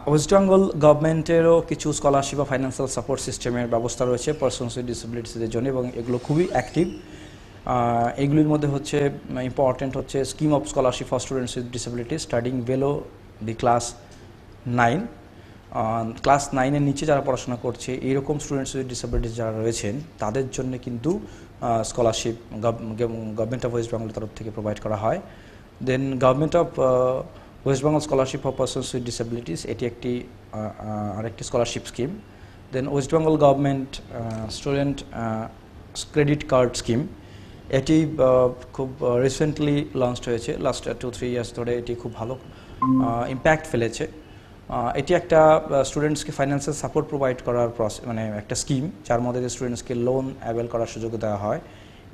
ওয়েস্ট বেঙ্গল গভর্নমেন্টেরও কিছু স্কলারশিপ বা ফাইন্যান্সিয়াল সাপোর্ট সিস্টেমের ব্যবস্থা রয়েছে পার্সনস উইথ ডিসেবিলিটিসদের জন্য, এবং এগুলো খুবই অ্যাক্টিভ। এগুলির মধ্যে হচ্ছে ইম্পর্টেন্ট হচ্ছে scheme of scholarship for students with disabilities studying below the class 9, class 9-এর নিচে যারা পড়াশোনা করছে এইরকম স্টুডেন্টস উইথ ডিসেবিলিটিস যারা রয়েছেন তাদের জন্য কিন্তু স্কলারশিপ গভর্নমেন্ট অফ ওয়েস্ট বেঙ্গলের তরফ থেকে প্রোভাইড করা হয়। Then government of West Bengal scholarship for persons with disabilities, এটি একটি আরেকটি scholarship scheme. Then West Bengal government student credit card scheme, এটি খুব রিসেন্টলি লঞ্চ হয়েছে, লাস্ট 2-3 ইয়ার্স ধরে এটি খুব ভালো ইম্প্যাক্ট ফেলেছে। এটি একটা স্টুডেন্টসকে ফাইন্যান্সিয়াল সাপোর্ট প্রোভাইড করার মানে একটা স্কিম, যার মধ্যে স্টুডেন্টসকে লোন অ্যাভেল করার সুযোগ দেওয়া হয়,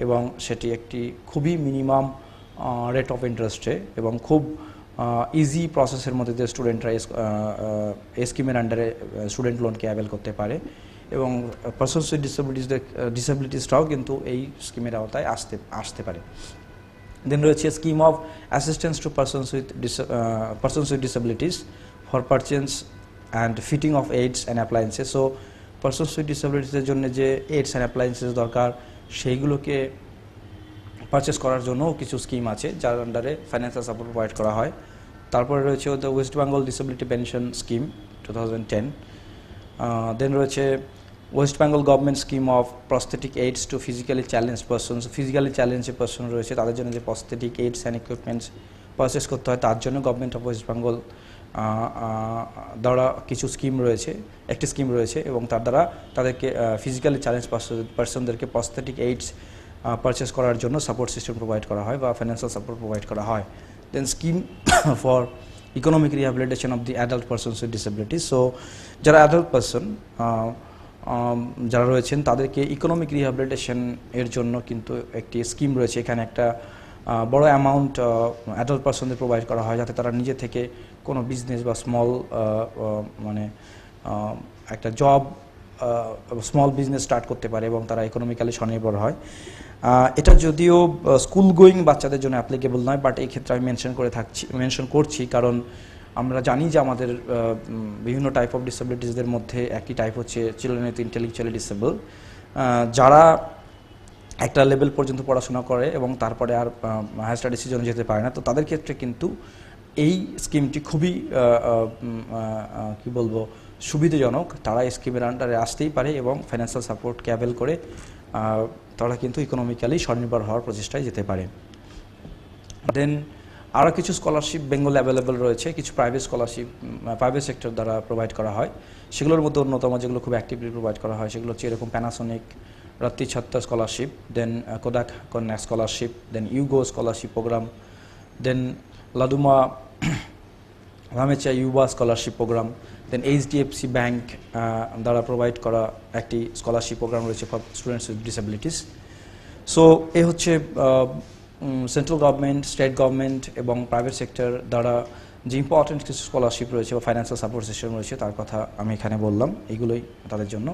এবং সেটি একটি খুবই মিনিমাম রেট অফ ইন্টারেস্টে এবং খুব ইজি প্রসেসের মধ্যে দিয়ে স্টুডেন্টরা এই স্কিমের আন্ডারে স্টুডেন্ট লোনকে অ্যাভেল করতে পারে, এবং পার্সনস উইথ ডিসেবিলিটিসরাও কিন্তু এই স্কিমের আওতায় আসতে পারে। দেন রয়েছে scheme of assistance to persons with disabilities for purchase and fitting of aids and appliances, so persons with ডিসেবিলিটিসের জন্য যে এইডস অ্যান্ড অ্যাপ্লায়েন্সেস দরকার সেইগুলোকে পারচেস করার জন্যও কিছু স্কিম আছে যার আন্ডারে ফাইন্যান্সিয়াল সাপোর্ট প্রোভাইড করা হয়। তারপরে রয়েছে the West Bengal disability pension scheme 2010। দেন রয়েছে West Bengal government scheme of prosthetic AIDS two physically challenge persons, physically challenge যে পারসন রয়েছে তাদের জন্য যে prosthetic AIDS and equipments purchase করতে হয় তার জন্য গভর্নমেন্ট অফ ওয়েস্ট বেঙ্গল দ্বারা কিছু স্কিম রয়েছে, একটি স্কিম রয়েছে, এবং তার দ্বারা তাদেরকে ফিজিক্যালি চ্যালেঞ্জ পারসনদেরকে প্রস্থেটিক এইডস পারচেস করার জন্য সাপোর্ট সিস্টেম প্রোভাইড করা হয় বা ফাইন্যান্সিয়াল সাপোর্ট প্রোভাইড করা হয়। Then scheme for economic rehabilitation of the adult persons with disabilities, so যারা অ্যাডাল্ট পারসন যারা রয়েছেন তাদেরকে ইকোনমিক রিহ্যাবিলিটেশন এর জন্য কিন্তু একটি স্কিম রয়েছে। এখানে একটা বড় অ্যামাউন্ট অ্যাডাল্ট পারসনদের প্রোভাইড করা হয় যাতে তারা নিজে থেকে কোনো বিজনেস বা স্মল মানে একটা জব স্মল বিজনেস স্টার্ট করতে পারে এবং তারা ইকোনমিক্যালি স্বনির্ভর হয়। এটা যদিও স্কুল গোয়িং বাচ্চাদের জন্য অ্যাপ্লিকেবল নয়, বাট এই ক্ষেত্রে আমি মেনশন করছি কারণ আমরা জানি যে আমাদের বিভিন্ন টাইপ অফ ডিসেবিলিটিসদের মধ্যে একটি টাইপ হচ্ছে চিলড্রেন উইথ ইন্টেলেকচুয়ালি ডিসেবল, যারা একটা লেভেল পর্যন্ত পড়াশোনা করে এবং তারপরে আর হায়ার স্টাডিজের জন্য যেতে পারে না। তো তাদের ক্ষেত্রে কিন্তু এই স্কিমটি খুবই কি বলবো সুবিধাজনক তারা এই স্কিমের আন্ডারে আসতেই পারে এবং ফাইন্যান্সিয়াল সাপোর্টকে অ্যাভেল করে তারা কিন্তু ইকোনমিক্যালি স্বনির্ভর হওয়ার প্রচেষ্টায় যেতে পারে। দেন আরও কিছু স্কলারশিপ বেঙ্গলে অ্যাভেলেবল রয়েছে, কিছু প্রাইভেট স্কলারশিপ প্রাইভেট সেক্টর দ্বারা প্রোভাইড করা হয়। সেগুলোর মধ্যে অন্যতম যেগুলো খুব অ্যাক্টিভলি প্রোভাইড করা হয় সেগুলো হচ্ছে এরকম প্যানাসোনিক রাত্রি ছাত্র scholarship, then Kotak Kanya scholarship, then U Go scholarship programme, then লাদুমা রামেচা ইউবা scholarship programme, then HDFC bank দ্বারা প্রোভাইড করা একটি স্কলারশিপ প্রোগ্রাম রয়েছে for students with disabilities. So এ হচ্ছে সেন্ট্রাল গভর্নমেন্ট, স্টেট গভর্নমেন্ট এবং প্রাইভেট সেক্টর দ্বারা যে ইম্পর্টেন্ট কিছু স্কলারশিপ রয়েছে বা ফাইন্যান্সিয়াল সাপোর্ট সিস্টেম রয়েছে তার কথা আমি এখানে বললাম, এগুলোই তাদের জন্য।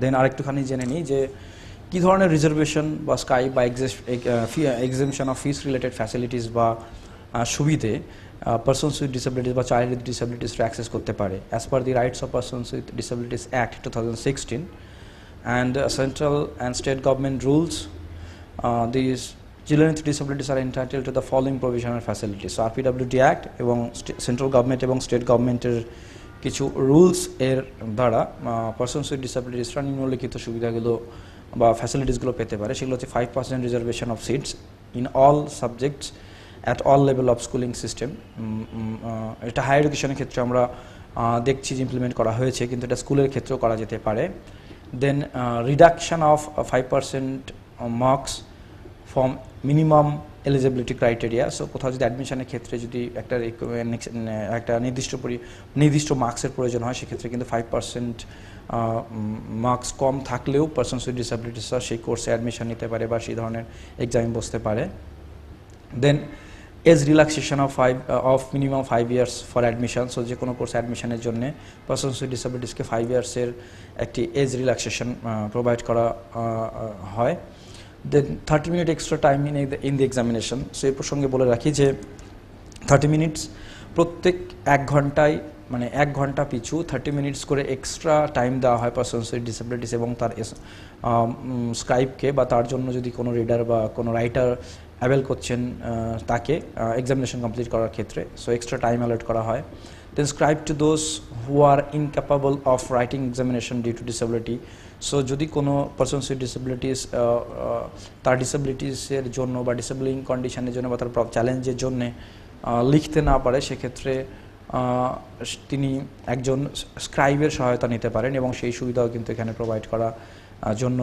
দেন আরেকটুখানি জেনে নিই যে কী ধরনের রিজার্ভেশন বা স্কাই বা exemption of fees related facilities বা সুবিধে পার্সনস উইথ ডিসেবিলিটিস বা চাইল্ড উইথ ডিসেবিলিটিসরা অ্যাক্সেস করতে পারে as per the rights of persons with disabilities act 2016 and central and state government rules. These children with disabilities are entitled to the following provision and facilities. So RPWD Act এবং central government এবং state গভর্নমেন্টের কিছু rules এর দ্বারা persons with ডিসেবিলিটিসরা নিম্নলিখিত সুবিধাগুলো বা ফ্যাসিলিটিসগুলো পেতে পারে। সেগুলো হচ্ছে 5% reservation of seats in all subjects at all level of schooling system. এটা হায়ার এডুকেশনের ক্ষেত্রে আমরা দেখছি যে ইমপ্লিমেন্ট করা হয়েছে, কিন্তু এটা স্কুলের ক্ষেত্রেও করা যেতে পারে। Then reduction of 5% marks from minimum eligibility criteria. So কোথাও যদি অ্যাডমিশনের ক্ষেত্রে যদি একটা নির্দিষ্ট মার্কসের প্রয়োজন হয় সেক্ষেত্রে কিন্তু 5% মার্কস কম থাকলেও পার্সনস উইথ ডিসেবিলিটিসরা সেই কোর্সে অ্যাডমিশন নিতে পারে বা সেই ধরনের এক্সামে বসতে পারে। Then age relaxation of minimum 5 years for admission. So যে কোনো কোর্স অ্যাডমিশনের জন্য পার্সনস উইথ ডিসেবিলিটিসকে 5 yearsের একটি এজ রিল্যাক্সেশন প্রোভাইড করা হয়। দেন 30 minute extra time in the examination. So এই প্রসঙ্গে বলে রাখি যে 30 minutes প্রত্যেক 1 ঘন্টায় মানে 1 ঘন্টা পিছু 30 minutes করে এক্সট্রা টাইম দেওয়া হয় পার্সনস উইথ ডিসেবিলিটিস এবং তার স্ক্রাইবকে বা তার জন্য যদি কোনো রিডার বা কোনো রাইটার অ্যাভেল করছেন তাকে এক্সামিনেশন কমপ্লিট করার ক্ষেত্রে। সো এক্সট্রা টাইম অ্যালট করা হয়। Then scribe to those who are incapable of writing examination due to disability. So যদি কোনো পার্সনস উইথ ডিসেবিলিটিস তার ডিসেবিলিটিসের জন্য বা ডিসেবলিং কন্ডিশনের জন্য বা তার চ্যালেঞ্জের জন্যে লিখতে না পারে সেক্ষেত্রে তিনি একজন স্ক্রাইবের সহায়তা নিতে পারেন এবং সেই সুবিধাও কিন্তু এখানে প্রোভাইড করা জন্য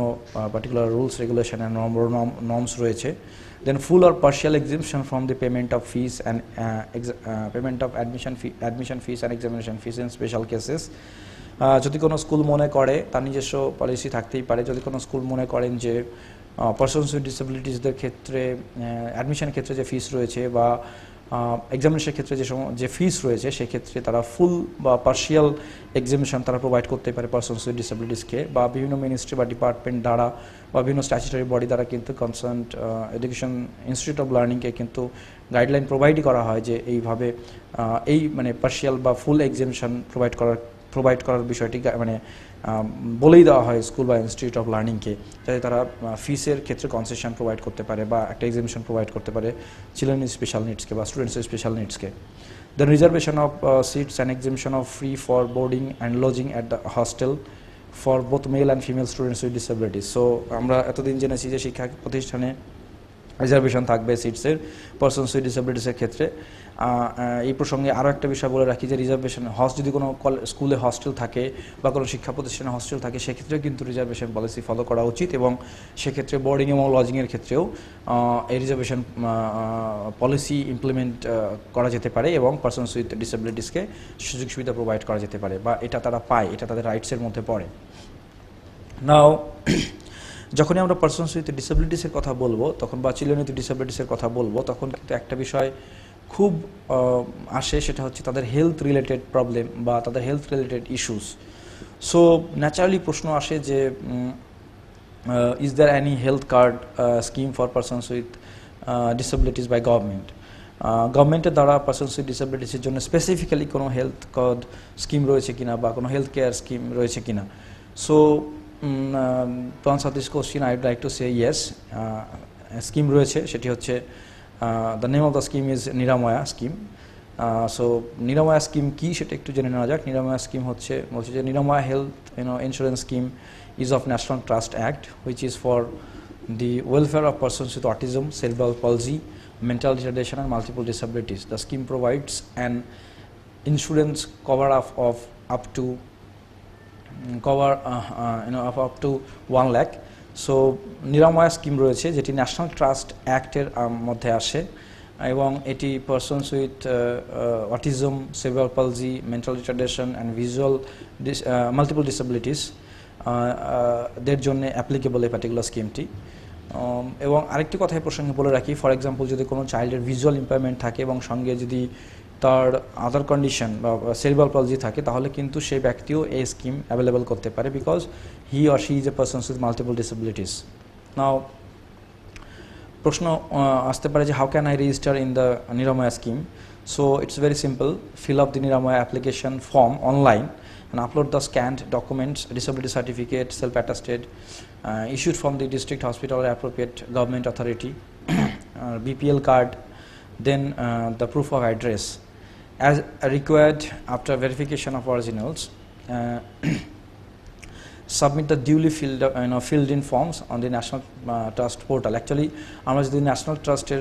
particular rules regulation and norms রয়েছে। Then full or partial exemption from the payment of fees and payment of admission fees and examination fees in special cases. যদি কোনো স্কুল মনে করে তার নিজস্ব পলিসি থাকতেই পারে, যদি কোনো স্কুল মনে করেন যে পার্সনস উইথ ডিসেবিলিটিসদের ক্ষেত্রে অ্যাডমিশনের ক্ষেত্রে যে ফিস রয়েছে বা এক্সামিনেশনের ক্ষেত্রে যে ফিস রয়েছে সেক্ষেত্রে তারা ফুল বা পার্শিয়াল এক্সামিনেশন তারা প্রোভাইড করতে পারে পার্সনস উইথ ডিসেবিলিটিসকে, বা বিভিন্ন মিনিস্ট্রি বা ডিপার্টমেন্ট দ্বারা বা বিভিন্ন স্ট্যাচুটারি বডি দ্বারা কিন্তু কনসার্ন এডুকেশন ইনস্টিটিউট অফ লার্নিংকে কিন্তু গাইডলাইন প্রোভাইডই করা হয় যে এইভাবে এই মানে পার্শিয়াল বা ফুল এক্সামিনেশন প্রোভাইড করার বিষয়টি মানে বলেই দেওয়া হয় স্কুল বা ইনস্টিটিউট অফ লার্নিংকে, যাতে তারা ফিসের ক্ষেত্রে কনসেশন প্রোভাইড করতে পারে বা একটা এক্সামিনেশন প্রোভাইড করতে পারে চিলড্রেন উইথ স্পেশাল নিডসকে বা স্টুডেন্টস উইথ স্পেশাল নিডসকে। The reservation of seats and examination of free for boarding and lodging at the hostel for both male and female students with disabilities. So আমরা এতদিন জেনেছি যে শিক্ষা প্রতিষ্ঠানে রিজার্ভেশন থাকবে সিটসের পার্সনস উইথ ডিসেবিলিটিসের ক্ষেত্রে। এই প্রসঙ্গে আরও একটা বিষয় বলে রাখি যে রিজার্ভেশন যদি কোনো স্কুলে হস্টেল থাকে বা কোনো শিক্ষা প্রতিষ্ঠানে হস্টেল থাকে সেক্ষেত্রেও কিন্তু রিজার্ভেশন পলিসি ফলো করা উচিত এবং সেক্ষেত্রে বোর্ডিং এবং লজিংয়ের ক্ষেত্রেও এই রিজার্ভেশন পলিসি ইমপ্লিমেন্ট করা যেতে পারে এবং পার্সনস উইথ ডিসেবিলিটিসকে সুযোগ সুবিধা প্রোভাইড করা যেতে পারে বা এটা তারা পায়, এটা তাদের রাইটসের মধ্যে পড়ে। নাও যখনই আমরা পার্সনস উইথ ডিসেবিলিটিসের কথা বলবো তখন বা চিলড্রেন উইথ ডিসেবিলিটিসের কথা বলবো তখন কিন্তু একটা বিষয় খুব আসে, সেটা হচ্ছে তাদের হেলথ রিলেটেড প্রবলেম বা তাদের health related issues. So naturally প্রশ্ন আসে যে is there any health card scheme for persons with disabilities by government. গভর্নমেন্টের দ্বারা পার্সনস উইথ ডিসেবিলিটিসের জন্য স্পেসিফিক্যালি কোনো হেলথ কার্ড স্কিম রয়েছে কিনা বা কোনো হেলথ কেয়ার স্কিম রয়েছে কিনা। So to answer this question I would like to say yes, scheme রয়েছে, সেটি হচ্ছে the name of the scheme is Niramaya scheme. So Niramaya scheme কি সেটা একটু জেনে নেওয়া যাক। নিরাময়া স্কিম বলছে যে Niramaya health insurance scheme is of National Trust Act, which is for the welfare of persons with autism, cerebral palsy, mental retardation and multiple disabilities. The scheme provides an insurance cover of up to up to 1 lakh. So Niramaya scheme রয়েছে যেটি national trust অ্যাক্টের মধ্যে আসে এবং এটি persons with autism, cerebral palsy, mental retardation and visual multiple disabilities দের জন্য applicable এই পার্টিকুলার স্কিমটি। এবং আরেকটি কথাই প্রসঙ্গে বলে রাখি, ফর এক্সাম্পল যদি কোনো চাইল্ডের ভিজুয়াল ইম্পায়ারমেন্ট থাকে এবং সঙ্গে যদি তার আদার কন্ডিশন বা সেরিব্রাল পালজি থাকে তাহলে কিন্তু সেই ব্যক্তিও এই স্কিম অ্যাভেলেবল করতে পারে, because he or she is a person with multiple disabilities. Now প্রশ্ন আসতে পারে যে how can I register in the Niramaya scheme? So it's very simple, fill up the Niramaya application form online and upload the scanned documents, disability certificate, self-attested, issued from the district hospital or appropriate government authority, BPL card, then the proof of address. As required after verification of originals, submit the duly filled in forms on the National Trust portal. Actually আমরা যদি national ট্রাস্টের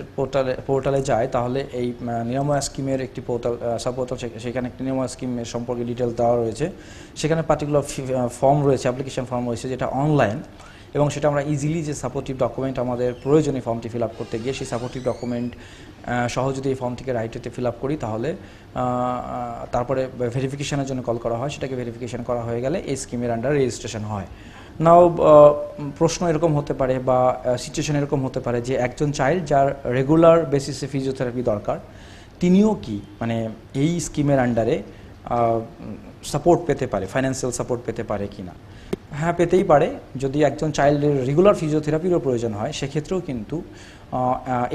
পোর্টালে যাই তাহলে এই নিরাময়া স্কিমের একটি portal sub portal, সেখানে একটি নিরাময়া স্কিমের সম্পর্কে ডিটেলস দেওয়া রয়েছে। সেখানে পার্টিকুলার ফর্ম রয়েছে, অ্যাপ্লিকেশন ফর্ম রয়েছে যেটা অনলাইন, এবং সেটা আমরা ইজিলি যে সাপোর্টিভ ডকুমেন্ট আমাদের প্রয়োজনীয় ফর্মটি ফিল আপ করতে গিয়ে সেই সাপোর্টিভ ডকুমেন্ট সহ যদি এই ফর্মটিকে রাইটেতে ফিল আপ করি তাহলে তারপরে ভেরিফিকেশনের জন্য কল করা হয়, সেটাকে ভেরিফিকেশন করা হয়ে গেলে এই স্কিমের আন্ডার রেজিস্ট্রেশন হয়। নাও প্রশ্ন এরকম হতে পারে বা সিচুয়েশন এরকম হতে পারে যে একজন চাইল্ড যার রেগুলার বেসিসে ফিজিওথেরাপি দরকার, তিনিও কি মানে এই স্কিমের আন্ডারে সাপোর্ট পেতে পারে, ফাইন্যান্সিয়াল সাপোর্ট পেতে পারে কিনা? হ্যাঁ, পেতেই পারে। যদি একজন চাইল্ডের রেগুলার ফিজিওথেরাপিরও প্রয়োজন হয় সেক্ষেত্রেও কিন্তু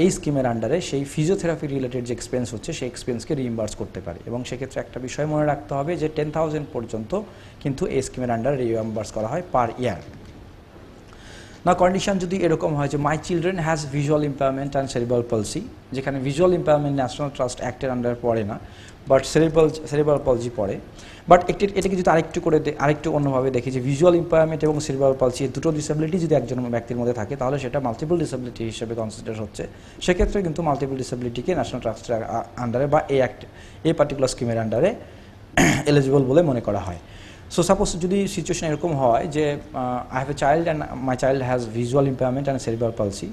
এই স্কিমের আন্ডারে সেই ফিজিওথেরাপি রিলেটেড যে এক্সপেন্স হচ্ছে সেই এক্সপেন্সকে রিইম্বার্স করতে পারে, এবং সেক্ষেত্রে একটা বিষয় মনে রাখতে হবে যে 10,000 পর্যন্ত কিন্তু এই স্কিমের আন্ডারে রিইম্বার্স করা হয় পার ইয়ার। না কন্ডিশন যদি এরকম হয় যে my children has visual impairment and cerebral palsy, যেখানে ভিজুয়াল ইম্পায়ারমেন্ট ন্যাশনাল ট্রাস্ট অ্যাক্টের আন্ডারে পড়ে না, বাট সেরিব্রাল পালজি পড়ে। বাট এটাকে যদি আরেকটু অন্যভাবে দেখি যে ভিজুয়াল ইম্পায়ারমেন্ট এবং সেরিব্রাল পালসি দুটো ডিসেবিলিটি যদি একজন ব্যক্তির মধ্যে থাকে তাহলে সেটা মাল্টিপল ডিসেবিলিটি হিসেবে কনসিডার হচ্ছে। সেক্ষেত্রে কিন্তু মাল্টিপল ডিসেবিলিটিকে ন্যাশনাল ট্রাস্টের আন্ডারে বা এই পার্টিকুলার স্কিমের আন্ডারে এলিজিবল বলে মনে করা হয়। সো সাপোজ যদি সিচুয়েশন এরকম হয় যে I have a child and my child has visual impairment and cerebral palsy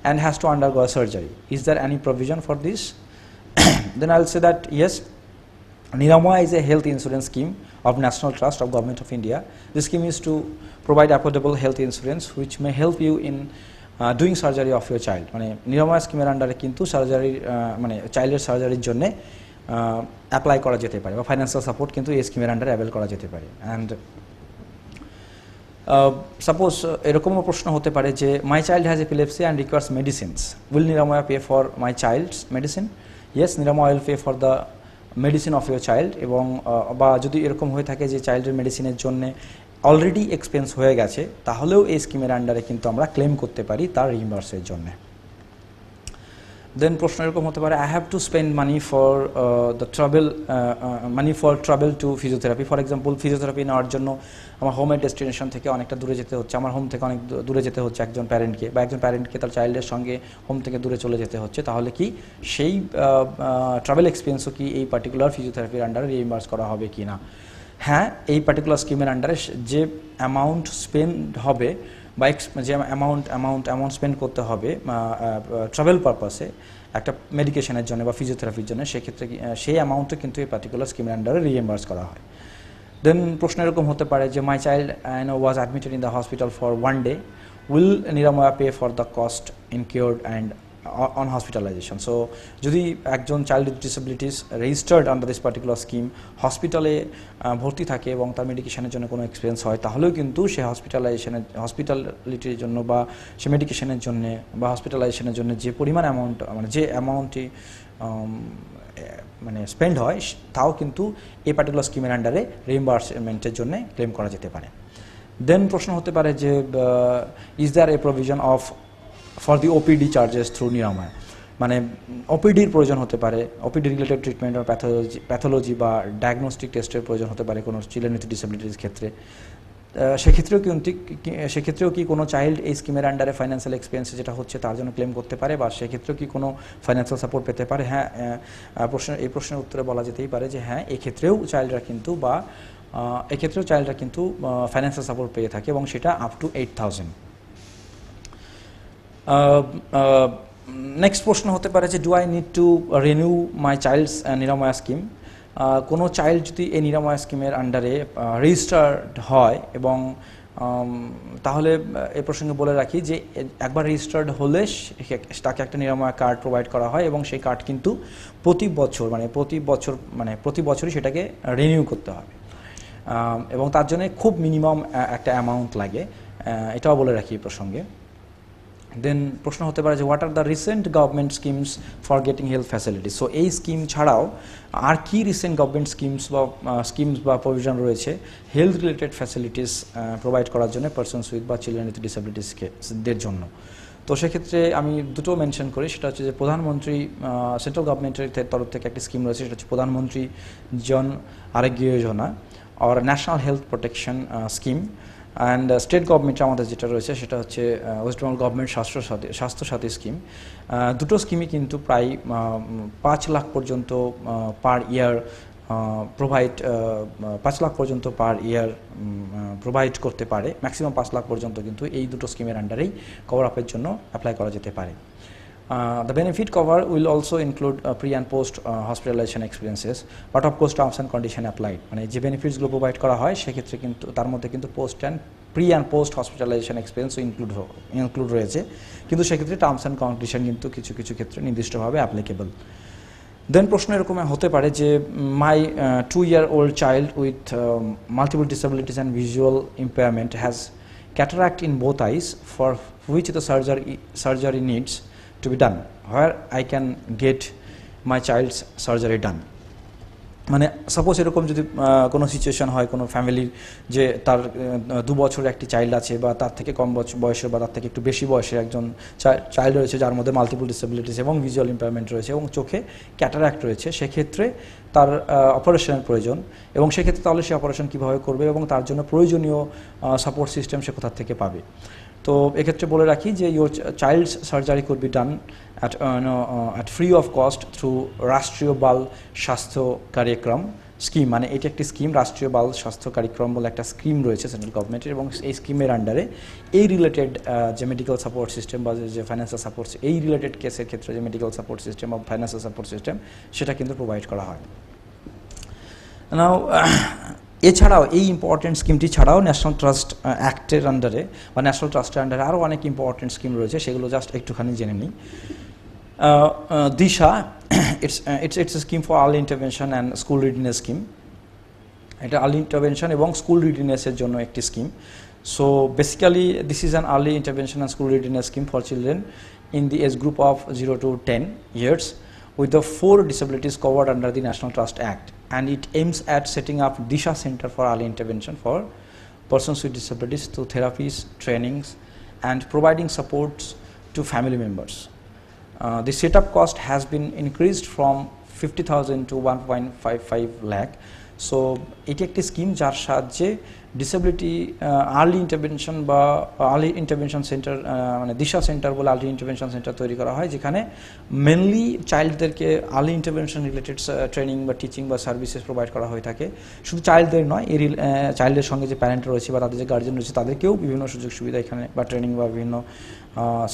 and has to undergo a surgery. Is there any provision for this? Then I'll say that yes, Niramaya is a health insurance scheme of National Trust of Government of India. This scheme is to provide affordable health insurance which may help you in doing surgery of your child. মানে নিরাময়া স্কিমের আন্ডারে কিন্তু সার্জারির মানে চাইল্ডের সার্জারির জন্য apply করা যেতে পারে বা ফাইন্যান্সিয়াল সাপোর্ট কিন্তু এই স্কিমের আন্ডারে অ্যাভেল করা যেতে পারে। অ্যান্ড সাপোজ এরকমও প্রশ্ন হতে পারে যে my child has epilepsy and requires medicines, will Niramaya pay for my child's medicine? Yes, Niramaya will pay for the medicine of your child. এবং বা যদি এরকম হয়ে থাকে যে চাইল্ডের মেডিসিনের জন্য অলরেডি এক্সপেন্স হয়ে গেছে তাহলেও এই স্কিমের আন্ডারে কিন্তু আমরা ক্লেম করতে পারি তার রিইম্বার্সের জন্য। দেন প্রশ্ন এরকম হতে পারে I have to spend money for the travel to physiotherapy. For example physiotherapy নেওয়ার জন্য আমার হোমের ডেস্টিনেশন থেকে অনেকটা দূরে যেতে হচ্ছে, আমার হোম থেকে অনেক দূরে যেতে হচ্ছে একজন প্যারেন্টকে, বা একজন প্যারেন্টকে তার চাইল্ডের সঙ্গে হোম থেকে দূরে চলে যেতে হচ্ছে, তাহলে কি সেই ট্রাভেল এক্সপেন্সও কি এই পার্টিকুলার ফিজিওথেরাপির আন্ডারে রিইম্বার্স করা হবে কি না? হ্যাঁ, এই পার্টিকুলার স্কিমের আন্ডারে যে অ্যামাউন্ট স্পেন্ড হবে বা যে অ্যামাউন্ট স্পেন্ড করতে হবে ট্রাভেল পারপাসে একটা মেডিকেশনের জন্য বা ফিজিওথেরাপির জন্য, সেক্ষেত্রে সেই অ্যামাউন্টও কিন্তু এই পার্টিকুলার স্কিমের আন্ডারে রিইম্বার্স করা হয়। দেন প্রশ্ন এরকম হতে পারে যে my child was admitted in the hospital for 1 day, will Niramaya pay for the cost incurred and on hospitalization? So যদি একজন child with disabilities registered under this particular scheme হসপিটালে ভর্তি থাকে এবং তার মেডিকেশনের জন্য কোনো এক্সপেন্স হয় তাহলেও কিন্তু সে হসপিটালিটির জন্য বা সে মেডিকেশনের জন্য বা হসপিটালাইজেশনের জন্য যে পরিমাণ অ্যামাউন্ট মানে যে অ্যামাউন্টটি মানে স্পেন্ড হয় তাও কিন্তু এই পার্টিকুলার স্কিমের আন্ডারে রিইম্বার্সমেন্টের জন্য ক্লেম করা যেতে পারে। দেন প্রশ্ন হতে পারে যে is there a provision of for the OPD charges through Niramaya? মানে ওপিডির প্রয়োজন হতে পারে, ওপিডি রিলেটেড ট্রিটমেন্ট বা প্যাথোলজি বা ডায়াগনস্টিক টেস্টের প্রয়োজন হতে পারে কোনো চিলড্রেন উইথ ডিসেবিলিটির ক্ষেত্রে। সেক্ষেত্রেও কি কোনো চাইল্ড এই স্কিমের আন্ডারে ফাইন্যান্সিয়াল এক্সপেন্স যেটা হচ্ছে তার জন্য ক্লেম করতে পারে, বা সেক্ষেত্রেও কি কোনো ফাইন্যান্সিয়াল সাপোর্ট পেতে পারে? হ্যাঁ, এই প্রশ্নের উত্তরে বলা যেতেই পারে যে হ্যাঁ, এক্ষেত্রেও চাইল্ডরা কিন্তু ফাইন্যান্সিয়াল সাপোর্ট পেয়ে থাকে, এবং সেটা আপ টু 8,000। নেক্সট প্রশ্ন হতে পারে যে do I need to renew my child's Niramaya scheme? কোনো চাইল্ড যদি এই নিরাময়া স্কিমের আন্ডারে রেজিস্টার্ড হয়, এবং তাহলে এ প্রসঙ্গে বলে রাখি যে একবার রেজিস্টার্ড হলে তাকে একটা নিরাময়া কার্ড প্রোভাইড করা হয়, এবং সেই কার্ড কিন্তু প্রতি বছরই সেটাকে রিনিউ করতে হবে, এবং তার জন্য খুব মিনিমাম একটা অ্যামাউন্ট লাগে, এটাও বলে রাখি এই প্রসঙ্গে। দেন প্রশ্ন হতে পারে যে what are the recent government schemes for getting health facilities? So এই স্কিম ছাড়াও আর কি রিসেন্ট গভর্নমেন্ট স্কিমস বা প্রভিশন রয়েছে হেলথ রিলেটেড ফ্যাসিলিটিস প্রোভাইড করার জন্য পারসনস উইথ বা চিলড্রেন উইথ ডিসেবিলিটিসদের জন্য? তো সেক্ষেত্রে আমি দুটো মেনশন করি, সেটা হচ্ছে যে প্রধানমন্ত্রী সেন্ট্রাল গভর্নমেন্টের তরফ থেকে একটি স্কিম রয়েছে, সেটা হচ্ছে প্রধানমন্ত্রী জন আরোগ্য যোজনা আর national health protection scheme. And state গভর্নমেন্টের আমাদের যেটা রয়েছে সেটা হচ্ছে ওয়েস্ট বেঙ্গল গভর্নমেন্ট স্বাস্থ্যসাথী স্কিম। দুটো স্কিমই কিন্তু প্রায় 5 লাখ পর্যন্ত পার ইয়ার প্রোভাইড করতে পারে, ম্যাক্সিমাম 5 লাখ পর্যন্ত কিন্তু এই দুটো স্কিমের আন্ডারেই কভার আপের জন্য অ্যাপ্লাই করা যেতে পারে। The benefit cover will also include pre and post hospitalization experiences, but of course terms and condition applied। মানে যে বেনিফিটসগুলো প্রোভাইড করা হয় সেক্ষেত্রে কিন্তু তার মধ্যে কিন্তু প্রি অ্যান্ড পোস্ট হসপিটালাইজেশন এক্সপিরিয়েন্সও ইনক্লুড রয়েছে, কিন্তু সেক্ষেত্রে টার্মস অ্যান্ড কন্ডিশন কিন্তু কিছু ক্ষেত্রে নির্দিষ্টভাবে অ্যাপ্লিকেবল। দেন প্রশ্ন এরকম হতে পারে যে মাই 2-year-old child with multiple disabilities and visual impairment has cataract in both eyes, for which the surgery needs to be done, where I can get my child's surgery done? মানে সাপোজ এরকম যদি কোনো situation হয় কোনো ফ্যামিলির, যে তার 2 বছরের একটি চাইল্ড আছে, বা তার থেকে কম বয়সের বা তার থেকে একটু বেশি বয়সের একজন চাইল্ড রয়েছে যার মধ্যে মাল্টিপল ডিসেবিলিটিস এবং ভিজুয়াল ইম্পেয়ারমেন্ট রয়েছে এবং চোখে ক্যাটারাক্ট রয়েছে, সেক্ষেত্রে তার অপারেশনের প্রয়োজন, এবং সেক্ষেত্রে তাহলে সে অপারেশন কীভাবে করবে এবং তার জন্য প্রয়োজনীয় সাপোর্ট সিস্টেম সে কোথা থেকে পাবে? তো এক্ষেত্রে বলে রাখি যে your child's surgery could be done at free of cost through রাষ্ট্রীয় বাল স্বাস্থ্য কার্যক্রম স্কিম। মানে এটি একটি স্কিম, রাষ্ট্রীয় বাল স্বাস্থ্য কার্যক্রম বলে একটা স্কিম রয়েছে সেন্ট্রাল গভর্নমেন্টের, এবং এই স্কিমের আন্ডারে এই রিলেটেড যে মেডিকেল সাপোর্ট সিস্টেম বা যে ফাইন্যান্সিয়াল সাপোর্ট, এই রিলেটেড কেসের ক্ষেত্রে যে মেডিকেল সাপোর্ট সিস্টেম বা ফাইন্যান্সিয়াল সাপোর্ট সিস্টেম সেটা কিন্তু প্রোভাইড করা হয়। নাও এছাড়াও এই ইম্পর্টেন্ট স্কিমটি ছাড়াও ন্যাশনাল ট্রাস্ট অ্যাক্টের আন্ডারে বা ন্যাশনাল ট্রাস্টের আন্ডারে আরও অনেক ইম্পর্টেন্ট স্কিম রয়েছে, সেগুলো জাস্ট একটুখানি জেনে নিই। দিশা, it's a scheme for early intervention and school readiness scheme. এটা আর্লি ইন্টারভেনশন এবং স্কুল রিডিনেসের জন্য একটি স্কিম। So basically this is an early intervention and school readiness scheme for children in the age group of 0 to 10 years with the 4 disabilities covered under the National Trust Act, and it aims at setting up Disha Center for Early Intervention for persons with disabilities through therapies, trainings and providing supports to family members. The setup cost has been increased from 50,000 to 1.55 lakh. So এটি একটি scheme যার সাহায্যে disability early intervention বা early intervention centre, মানে Disha centre বলে early intervention centre তৈরি করা হয়, যেখানে মেনলি চাইল্ডদেরকে আর্লি ইন্টারভেনশন রিলেটেড ট্রেনিং বা টিচিং বা সার্ভিসেস প্রোভাইড করা হয়ে থাকে। শুধু চাইল্ডদের নয়, এই চাইল্ডের সঙ্গে যে প্যারেন্ট রয়েছে বা তাদের যে গার্জেন রয়েছে তাদেরকেও বিভিন্ন সুযোগ সুবিধা এখানে বা ট্রেনিং বা বিভিন্ন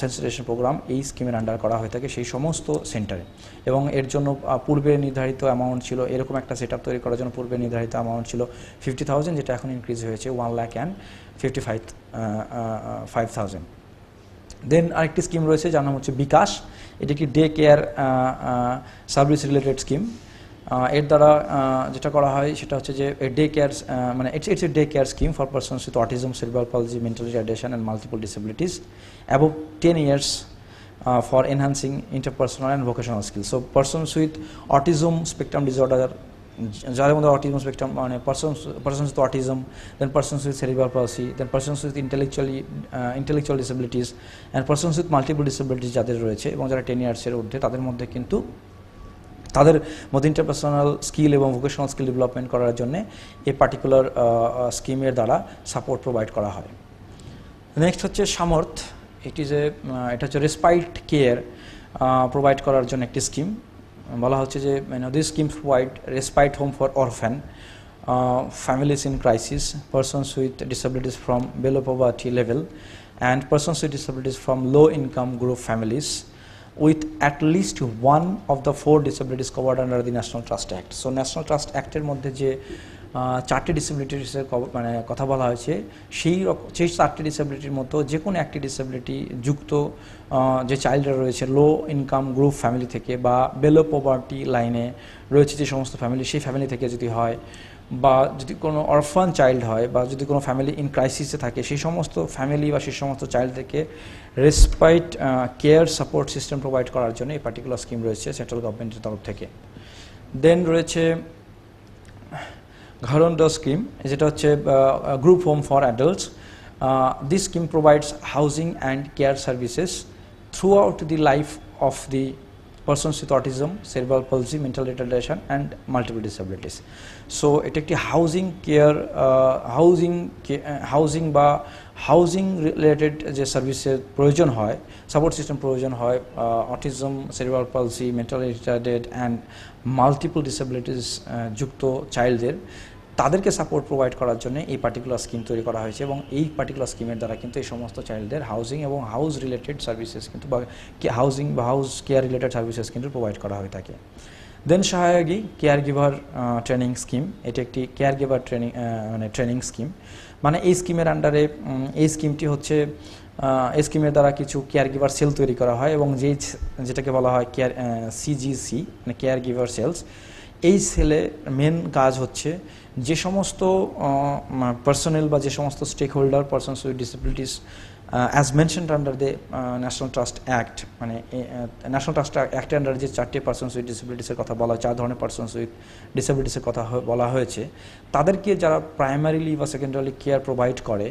সেন্সিটাইজেশন প্রোগ্রাম এই স্কিমের আন্ডার করা হয়ে থাকে সেই সমস্ত সেন্টারে। এবং এর জন্য পূর্বে নির্ধারিত অ্যামাউন্ট ছিল, এরকম একটা সেট আপ তৈরি করার জন্য পূর্বে নির্ধারিত অ্যামাউন্ট ছিল 50,000, যেটা এখন ইনক্রিজ হয়েছে 1,55,000। দেন আরেকটি স্কিম রয়েছে যার নাম হচ্ছে বিকাশ। এটি একটি day care service related scheme. এর দ্বারা যেটা করা হয় সেটা হচ্ছে যে ডে কেয়ার, মানে it's a day care scheme for persons with autism, cerebral palsy, mental retardation and multiple disabilities above 10 years for enhancing interpersonal and vocational skills. So persons with autism spectrum disorder যাদের মধ্যে autism spectrum মানে persons with autism, then persons with cerebral palsy, then persons with intellectual disabilities and persons with multiple disabilities যাদের রয়েছে এবং যারা 10 ইয়ার্সের ঊর্ধ্বে, তাদের মধ্যে কিন্তু তাদের মধ্যে ইন্টারপার্সোনাল স্কিল এবং ভোকেশনাল স্কিল ডেভেলপমেন্ট করার জন্য এই পার্টিকুলার স্কিমের দ্বারা সাপোর্ট প্রোভাইড করা হয়। নেক্সট হচ্ছে সামর্থ। এটা হচ্ছে রেসপাইট কেয়ার প্রোভাইড করার জন্য একটি স্কিম। বলা হচ্ছে যে this scheme provide respite home for orphan, families in crisis, persons with disabilities from below poverty level, and persons with disabilities from low income group families with at least one of the 4 disabilities covered under the National Trust Act. So National Trust Act এর মধ্যে যে 4টি ডিসেবিলিটিসের মানে কথা বলা হয়েছে, সেই 4টি ডিসেবিলিটির মতো যে কোনো একটি ডিসেবিলিটি যুক্ত যে চাইল্ডরা রয়েছে লো ইনকাম গ্রুপ ফ্যামিলি থেকে বা বেলো পভার্টি লাইনে রয়েছে যে সমস্ত ফ্যামিলি, সেই ফ্যামিলি থেকে যদি হয়, বা যদি কোনো অরফান চাইল্ড হয়, বা যদি কোনো ফ্যামিলি ইন ক্রাইসিসে থাকে, সেই সমস্ত ফ্যামিলি বা সেই সমস্ত চাইল্ডদেরকে respite care support system provide করার জন্য এই পার্টিকুলার স্কিম রয়েছে সেন্ট্রাল গভর্নমেন্টের তরফ থেকে। দেন রয়েছে ঘরোন্ডো স্কিম, যেটা হচ্ছে group home for adults. This scheme provides housing and care services through out the life of the persons with autism, cerebral palsy, mental retardation and multiple disabilities. So এটা একটি housing বা housing related যে সার্ভিসের প্রয়োজন হয়, support system প্রয়োজন হয় autism, cerebral palsy, mental retarded and multiple disabilities যুক্ত চাইল্ডদের, তাদেরকে সাপোর্ট প্রোভাইড করার জন্য এই পার্টিকুলার স্কিম তৈরি করা হয়েছে। এবং এই পার্টিকুলার স্কিমের দ্বারা কিন্তু এই সমস্ত চাইল্ডদের হাউজিং এবং হাউস রিলেটেড সার্ভিসেস কিন্তু বা হাউজিং বা হাউস কেয়ার রিলেটেড সার্ভিসেস কিন্তু প্রোভাইড করা হয়ে থাকে। দেন সহায়কী কেয়ার গিভার ট্রেনিং স্কিম, এটি একটি কেয়ার গিভার ট্রেনিং স্কিম। মানে এই স্কিমের আন্ডারে এই স্কিমটি হচ্ছে এই স্কিমের দ্বারা কিছু কেয়ার গিভার সেল তৈরি করা হয় এবং যেটাকে বলা হয় কেয়ার CGC মানে কেয়ার গিভার সেলস। এই সেলে মেন কাজ হচ্ছে যে সমস্ত পার্সোনেল বা যে সমস্ত stakeholder persons with disabilities as mentioned under the national trust act, মানে ন্যাশনাল ট্রাস্ট অ্যাক্টের আন্ডারে যে 4টি পার্সনস উইথ ডিসেবিলিটিসের কথা বলা, 4 ধরনের পার্সনস উইথ ডিসেবিলিটিসের কথা বলা হয়েছে, তাদেরকে যারা প্রাইমারিলি বা সেকেন্ডারিলি কেয়ার প্রোভাইড করে,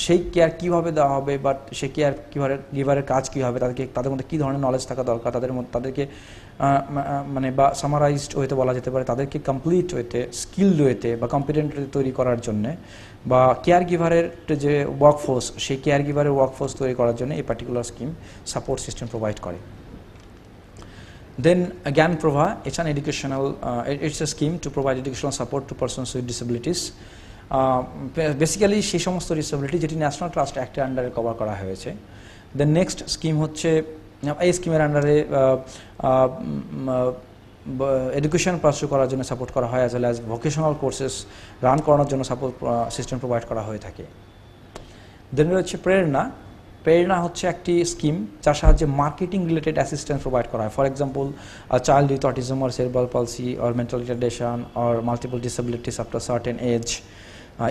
সেই কেয়ার কীভাবে দেওয়া হবে বা সেই কেয়ার কীভাবে গিভারের কাজ কী হবে, তাদের মধ্যে কী ধরনের নলেজ থাকা দরকার, তাদেরকে মানে বা সামারাইজড ওয়েতে বলা যেতে পারে, তাদেরকে কমপ্লিট ওয়েতে, স্কিলড ওয়েতে বা কম্পিটেন্ট তৈরি করার জন্যে, বা কেয়ার গিভারের যে ওয়ার্কফোর্স, সেই কেয়ার গিভারের ওয়ার্কফোর্স তৈরি করার জন্য এই particular scheme support system provide করে। Then Gyan Prabha, it's a scheme to provide educational support to persons with disabilities. Basically সেই সমস্ত ডিসেবিলিটি যেটি ন্যাশনাল ট্রাস্ট অ্যাক্টের আন্ডারে কভার করা হয়েছে। দেন নেক্সট স্কিম হচ্ছে এই স্কিমের আন্ডারে এডুকেশন পারস্যু করার জন্য সাপোর্ট করা হয়, as well as vocational courses run করানোর জন্য সাপোর্ট সিস্টেম প্রোভাইড করা হয়ে থাকে। দেন রয়েছে প্রেরণা হচ্ছে একটি স্কিম যার সাহায্যে মার্কেটিং রিলেটেড অ্যাসিস্ট্যান্স প্রোভাইড করা হয়। For example, child with autism or cerebral palsy or mental retardation or multiple disabilities after certain age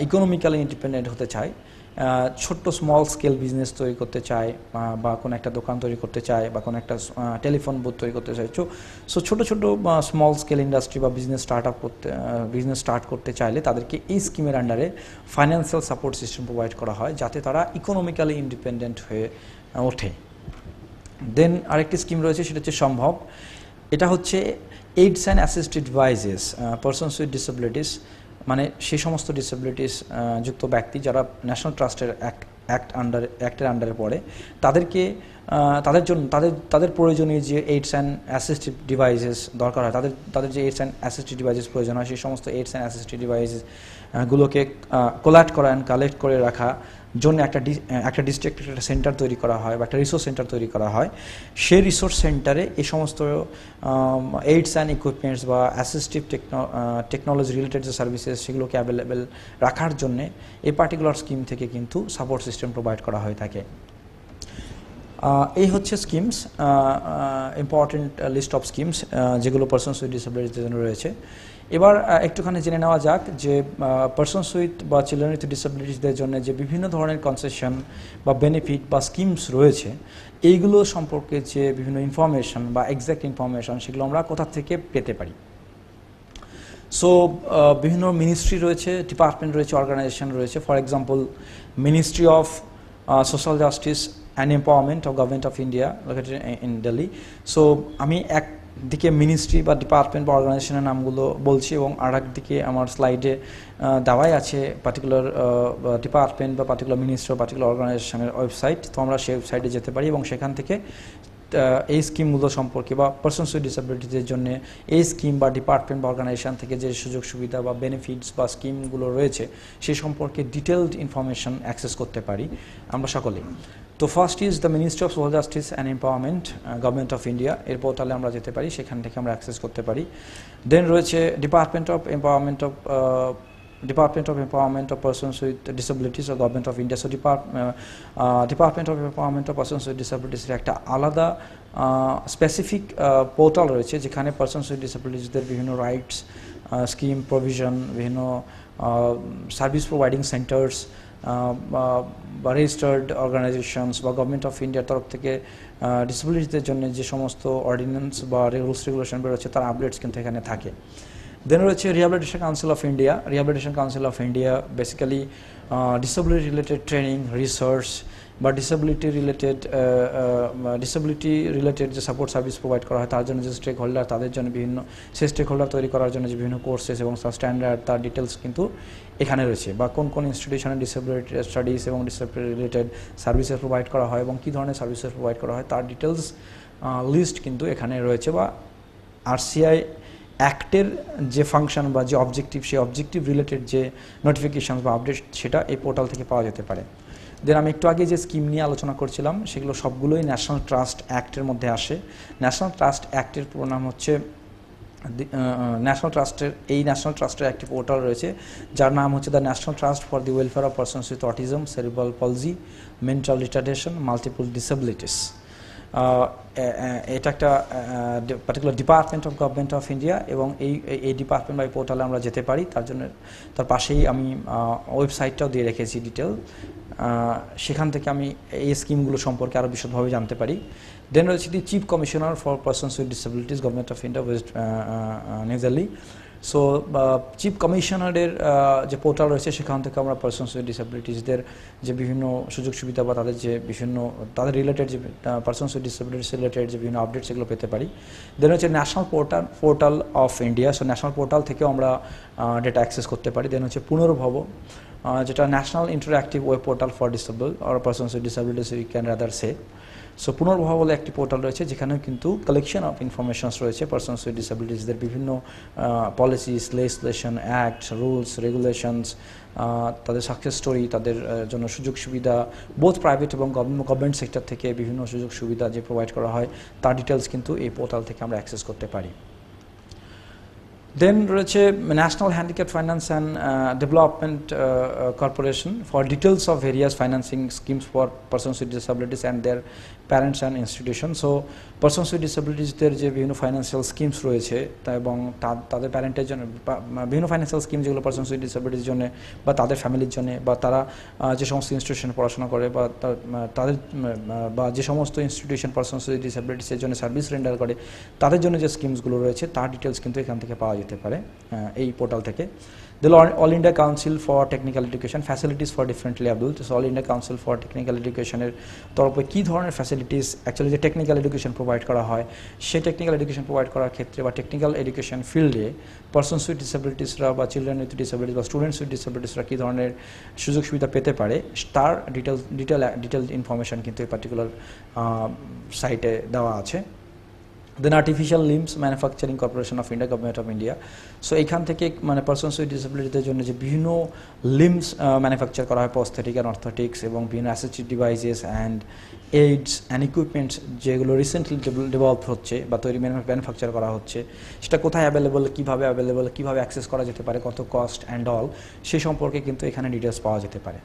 economically independent হতে চায়, ছোট্ট স্মল স্কেল বিজনেস তৈরি করতে চায়, বা কোনো একটা দোকান তৈরি করতে চায়, বা কোনো একটা টেলিফোন বুথ তৈরি করতে চায়। সো ছোটো স্মল স্কেল ইন্ডাস্ট্রি বা বিজনেস স্টার্ট করতে চাইলে তাদেরকে এই স্কিমের আন্ডারে ফাইন্যান্সিয়াল সাপোর্ট সিস্টেম প্রোভাইড করা হয় যাতে তারা ইকোনমিক্যালি ইন্ডিপেন্ডেন্ট হয়ে ওঠে। দেন আরেকটি স্কিম রয়েছে, সেটা হচ্ছে সম্ভব। এটা হচ্ছে AIDS and assisted devices persons with disabilities, মানে সেই সমস্ত ডিসেবিলিটিস যুক্ত ব্যক্তি যারা ন্যাশনাল ট্রাস্টের অ্যাক্টের আন্ডারে পড়ে, তাদের প্রয়োজনীয় যে এইডস অ্যান্ড অ্যাসিস্টিভ ডিভাইসেস দরকার হয়, তাদের যে এইডস অ্যান্ড অ্যাসিস্টিভ ডিভাইসেস প্রয়োজন হয়, সেই সমস্ত এইডস অ্যান্ড অ্যাসিস্টিভ ডিভাইসেসগুলোকে কোলাক্ট করা অ্যান্ড কালেক্ট করে রাখা জন্য একটা ডিস্ট্রিক্ট একটা সেন্টার তৈরি করা হয় বা একটা রিসোর্স সেন্টার তৈরি করা হয়। সেই রিসোর্স সেন্টারে এই সমস্ত এইডস অ্যান্ড ইকুইপমেন্টস বা অ্যাসিস্টিভ টেকনোলজি রিলেটেড যে সার্ভিসেস সেগুলোকে অ্যাভেলেবেল রাখার জন্যে এই পার্টিকুলার স্কিম থেকে কিন্তু সাপোর্ট সিস্টেম প্রোভাইড করা হয়ে থাকে। এই হচ্ছে schemes, important list of schemes যেগুলো পারসনস উইথ ডিসেবিলিটির জন্য রয়েছে। এবার একটুখানি জেনে নেওয়া যাক যে পারসনস উইথ বা চিলড্রেন উইথ ডিসেবিলিটিসদের জন্য যে বিভিন্ন ধরনের কনসেশন বা বেনিফিট বা স্কিমস রয়েছে, এইগুলো সম্পর্কে যে বিভিন্ন ইনফরমেশন বা এক্স্যাক্ট ইনফরমেশন সেগুলো আমরা কোথা থেকে পেতে পারি। সো বিভিন্ন মিনিস্ট্রি রয়েছে, ডিপার্টমেন্ট রয়েছে, অর্গানাইজেশন রয়েছে। For example, ministry of social justice and empowerment of government of India located in Delhi. So আমি একদিকে মিনিস্ট্রি বা ডিপার্টমেন্ট বা অর্গানাইজেশনের নামগুলো বলছি এবং আর একদিকে আমার স্লাইডে দেওয়াই আছে পার্টিকুলার ডিপার্টমেন্ট বা পার্টিকুলার মিনিস্ট্রি বা পার্টিকুলার অর্গানাইজেশনের ওয়েবসাইট। তো আমরা সেই ওয়েবসাইটে যেতে পারি এবং সেখান থেকে এই স্কিমগুলো সম্পর্কে বা পারসনস উইথ ডিসেবিলিটিসের জন্য এই স্কিম বা ডিপার্টমেন্ট বা অর্গানাইজেশন থেকে যে সুযোগ সুবিধা বা বেনিফিটস বা স্কিমগুলো রয়েছে সেই সম্পর্কে ডিটেলড ইনফরমেশন অ্যাক্সেস করতে পারি আমরা সকলেই। তো first is the ministry of social justice and empowerment government of India, এর পোর্টালে আমরা যেতে পারি, সেখান থেকে আমরা অ্যাক্সেস করতে পারি। দেন রয়েছে department of empowerment of Persons with Disabilities of Government of India. So Department of Empowerment of Persons with Disabilities এর একটা আলাদা স্পেসিফিক পোর্টাল রয়েছে যেখানে পারসনস উইথ ডিসেবিলিটিসদের বিভিন্ন রাইটস, স্কিম প্রভিশন, বিভিন্ন সার্ভিস প্রোভাইডিং সেন্টার্স বা রেজিস্টার্ড অর্গানাইজেশনস বা গভর্নমেন্ট অফ ইন্ডিয়ার তরফ থেকে ডিসেবিলিটিসদের জন্য যে সমস্ত অর্ডিন্যান্স বা রুলস রেগুলেশন বেরোচ্ছে তার আপডেটস কিন্তু এখানে থাকে। দেন রয়েছে rehabilitation council of India. Rehabilitation council of India basically disability related training, research বা ডিসেবিলিটি রিলেটেড যে সাপোর্ট সার্ভিস প্রোভাইড করা হয় তার জন্য যে স্টেক হোল্ডার, তাদের জন্য বিভিন্ন সেই স্টেক হোল্ডার তৈরি করার জন্য যে বিভিন্ন কোর্সেস এবং তার স্ট্যান্ডার্ড, তার ডিটেলস কিন্তু এখানে রয়েছে, বা কোন কোন ইনস্টিটিউশনে ডিসেবিলিটি স্টাডিজ এবং ডিসেবিলিটি রিলেটেড সার্ভিসেস প্রোভাইড করা হয় এবং কী ধরনের সার্ভিসেস প্রোভাইড করা হয় তার ডিটেলস লিস্ট কিন্তু এখানে রয়েছে। বা আরসিআই অ্যাক্টের যে ফাংশন বা যে অবজেক্টিভ, সেই অবজেক্টিভ রিলেটেড যে নোটিফিকেশান বা আপডেট সেটা এই পোর্টাল থেকে পাওয়া যেতে পারে। দেন আমি একটু আগে যে স্কিম নিয়ে আলোচনা করছিলাম সেগুলো সবগুলোই ন্যাশনাল ট্রাস্ট অ্যাক্টের মধ্যে আসে। ন্যাশনাল ট্রাস্ট অ্যাক্টের পুরো নাম হচ্ছে ন্যাশনাল ট্রাস্টের একটি পোর্টাল রয়েছে যার নাম হচ্ছে the national trust for the welfare of persons with autism, cerebral palsy, mental retardation, multiple disabilities. এটা একটা particular department of government of India এবং এই ডিপার্টমেন্ট বা এই পোর্টালে আমরা যেতে পারি। তার জন্য তার পাশেই আমি ওয়েবসাইটটাও দিয়ে রেখেছি ডিটেল, সেখান থেকে আমি এই স্কিমগুলো সম্পর্কে আরও বিশদভাবে জানতে পারি। দেন রয়েছে the chief commissioner for persons with disabilities government of India, West new Delhi. So chief কমিশনারের যে পোর্টাল রয়েছে সেখান থেকে আমরা পারসনস উইথ ডিসেবিলিটিসদের যে বিভিন্ন সুযোগ সুবিধা বা তাদের যে বিভিন্ন তাদের রিলেটেড যে পারসনস উইথ ডিসেবিলিটিস রিলেটেড যে বিভিন্ন আপডেট সেগুলো পেতে পারি। দেন হচ্ছে national portal of India. So national portal থেকেও আমরা ডেটা অ্যাক্সেস করতে পারি। দেন হচ্ছে পুনর্ভব, যেটা national interactive web portal for disable or persons with disabilities you can rather say. So Punarbhava বলে একটি পোর্টাল রয়েছে যেখানেও কিন্তু কালেকশন অফ ইনফরমেশনস রয়েছে পারসনস উইথ ডিসেবিলিটিসদের বিভিন্ন policies, legislation, act, rules, regulations, তাদের সাকসেস স্টোরি, তাদের জন্য সুযোগ সুবিধা, বোথ প্রাইভেট এবং গভর্নমেন্ট সেক্টর থেকে বিভিন্ন সুযোগ সুবিধা যে প্রোভাইড করা হয় তার ডিটেলস কিন্তু এই পোর্টাল থেকে আমরা অ্যাক্সেস করতে পারি। দেন রয়েছে national handicap finance and development corporation for details of various financing schemes for persons with disabilities and their parents and institution. So persons with ডিসেবিলিটিসদের যে বিভিন্ন ফাইন্যান্সিয়াল স্কিমস রয়েছে এবং তাদের প্যারেন্টের জন্য বিভিন্ন ফাইন্যান্সিয়াল স্কিম যেগুলো পারসনস উইথ ডিসেবিলিটির জন্য বা তাদের ফ্যামিলির জন্য বা তারা যে সমস্ত ইনস্টিটিউশনে পড়াশোনা করে বা তাদের বা যে সমস্ত ইনস্টিটিউশন পারসনস উইথ ডিসেবিলিটিসের জন্য সার্ভিস রেন্ডার করে তাদের জন্য যে স্কিমসগুলো রয়েছে তার ডিটেলস কিন্তু এখান থেকে পাওয়া যেতে পারে এই পোর্টাল থেকে। The All India Council for Technical Education, facilities for differently abled. So All India Council for Technical Education এর তরফে কী ধরনের ফ্যাসিলিটিস অ্যাকচুয়ালি যে টেকনিক্যাল এডুকেশন প্রোভাইড করা হয় সেই টেকনিক্যাল এডুকেশন প্রোভাইড করার ক্ষেত্রে বা টেকনিক্যাল এডুকেশন ফিল্ডে পারসনস উইথ ডিসেবিলিটিসরা বা চিলড্রেন উইথ ডিসেবিলিটিস বা স্টুডেন্টস উইথ ডিসেবিলিটিসরা কী ধরনের সুযোগ সুবিধা পেতে পারে তার ডিটেল ইনফরমেশন কিন্তু এই পার্টিকুলার সাইটে দেওয়া আছে। Then artificial limbs manufacturing corporation of India, government of India. So এখান থেকে মানে পারসনস উইথ ডিসেবিলিটিদের জন্য যে বিভিন্ন লিম্বস ম্যানুফ্যাকচার করা হয়, প্রস্থেটিক অ্যান্ড অর্থোটিক্স এবং বিভিন্ন assistive devices and AIDS and equipments যেগুলো রিসেন্টলি ডেভেলপ হচ্ছে বা ম্যানুফ্যাকচার করা হচ্ছে সেটা কোথায় অ্যাভেলেবল, কীভাবে অ্যাক্সেস করা যেতে পারে, কত কস্ট অ্যান্ড অল সেই সম্পর্কে কিন্তু এখানে ডিটেলস পাওয়া যেতে পারে।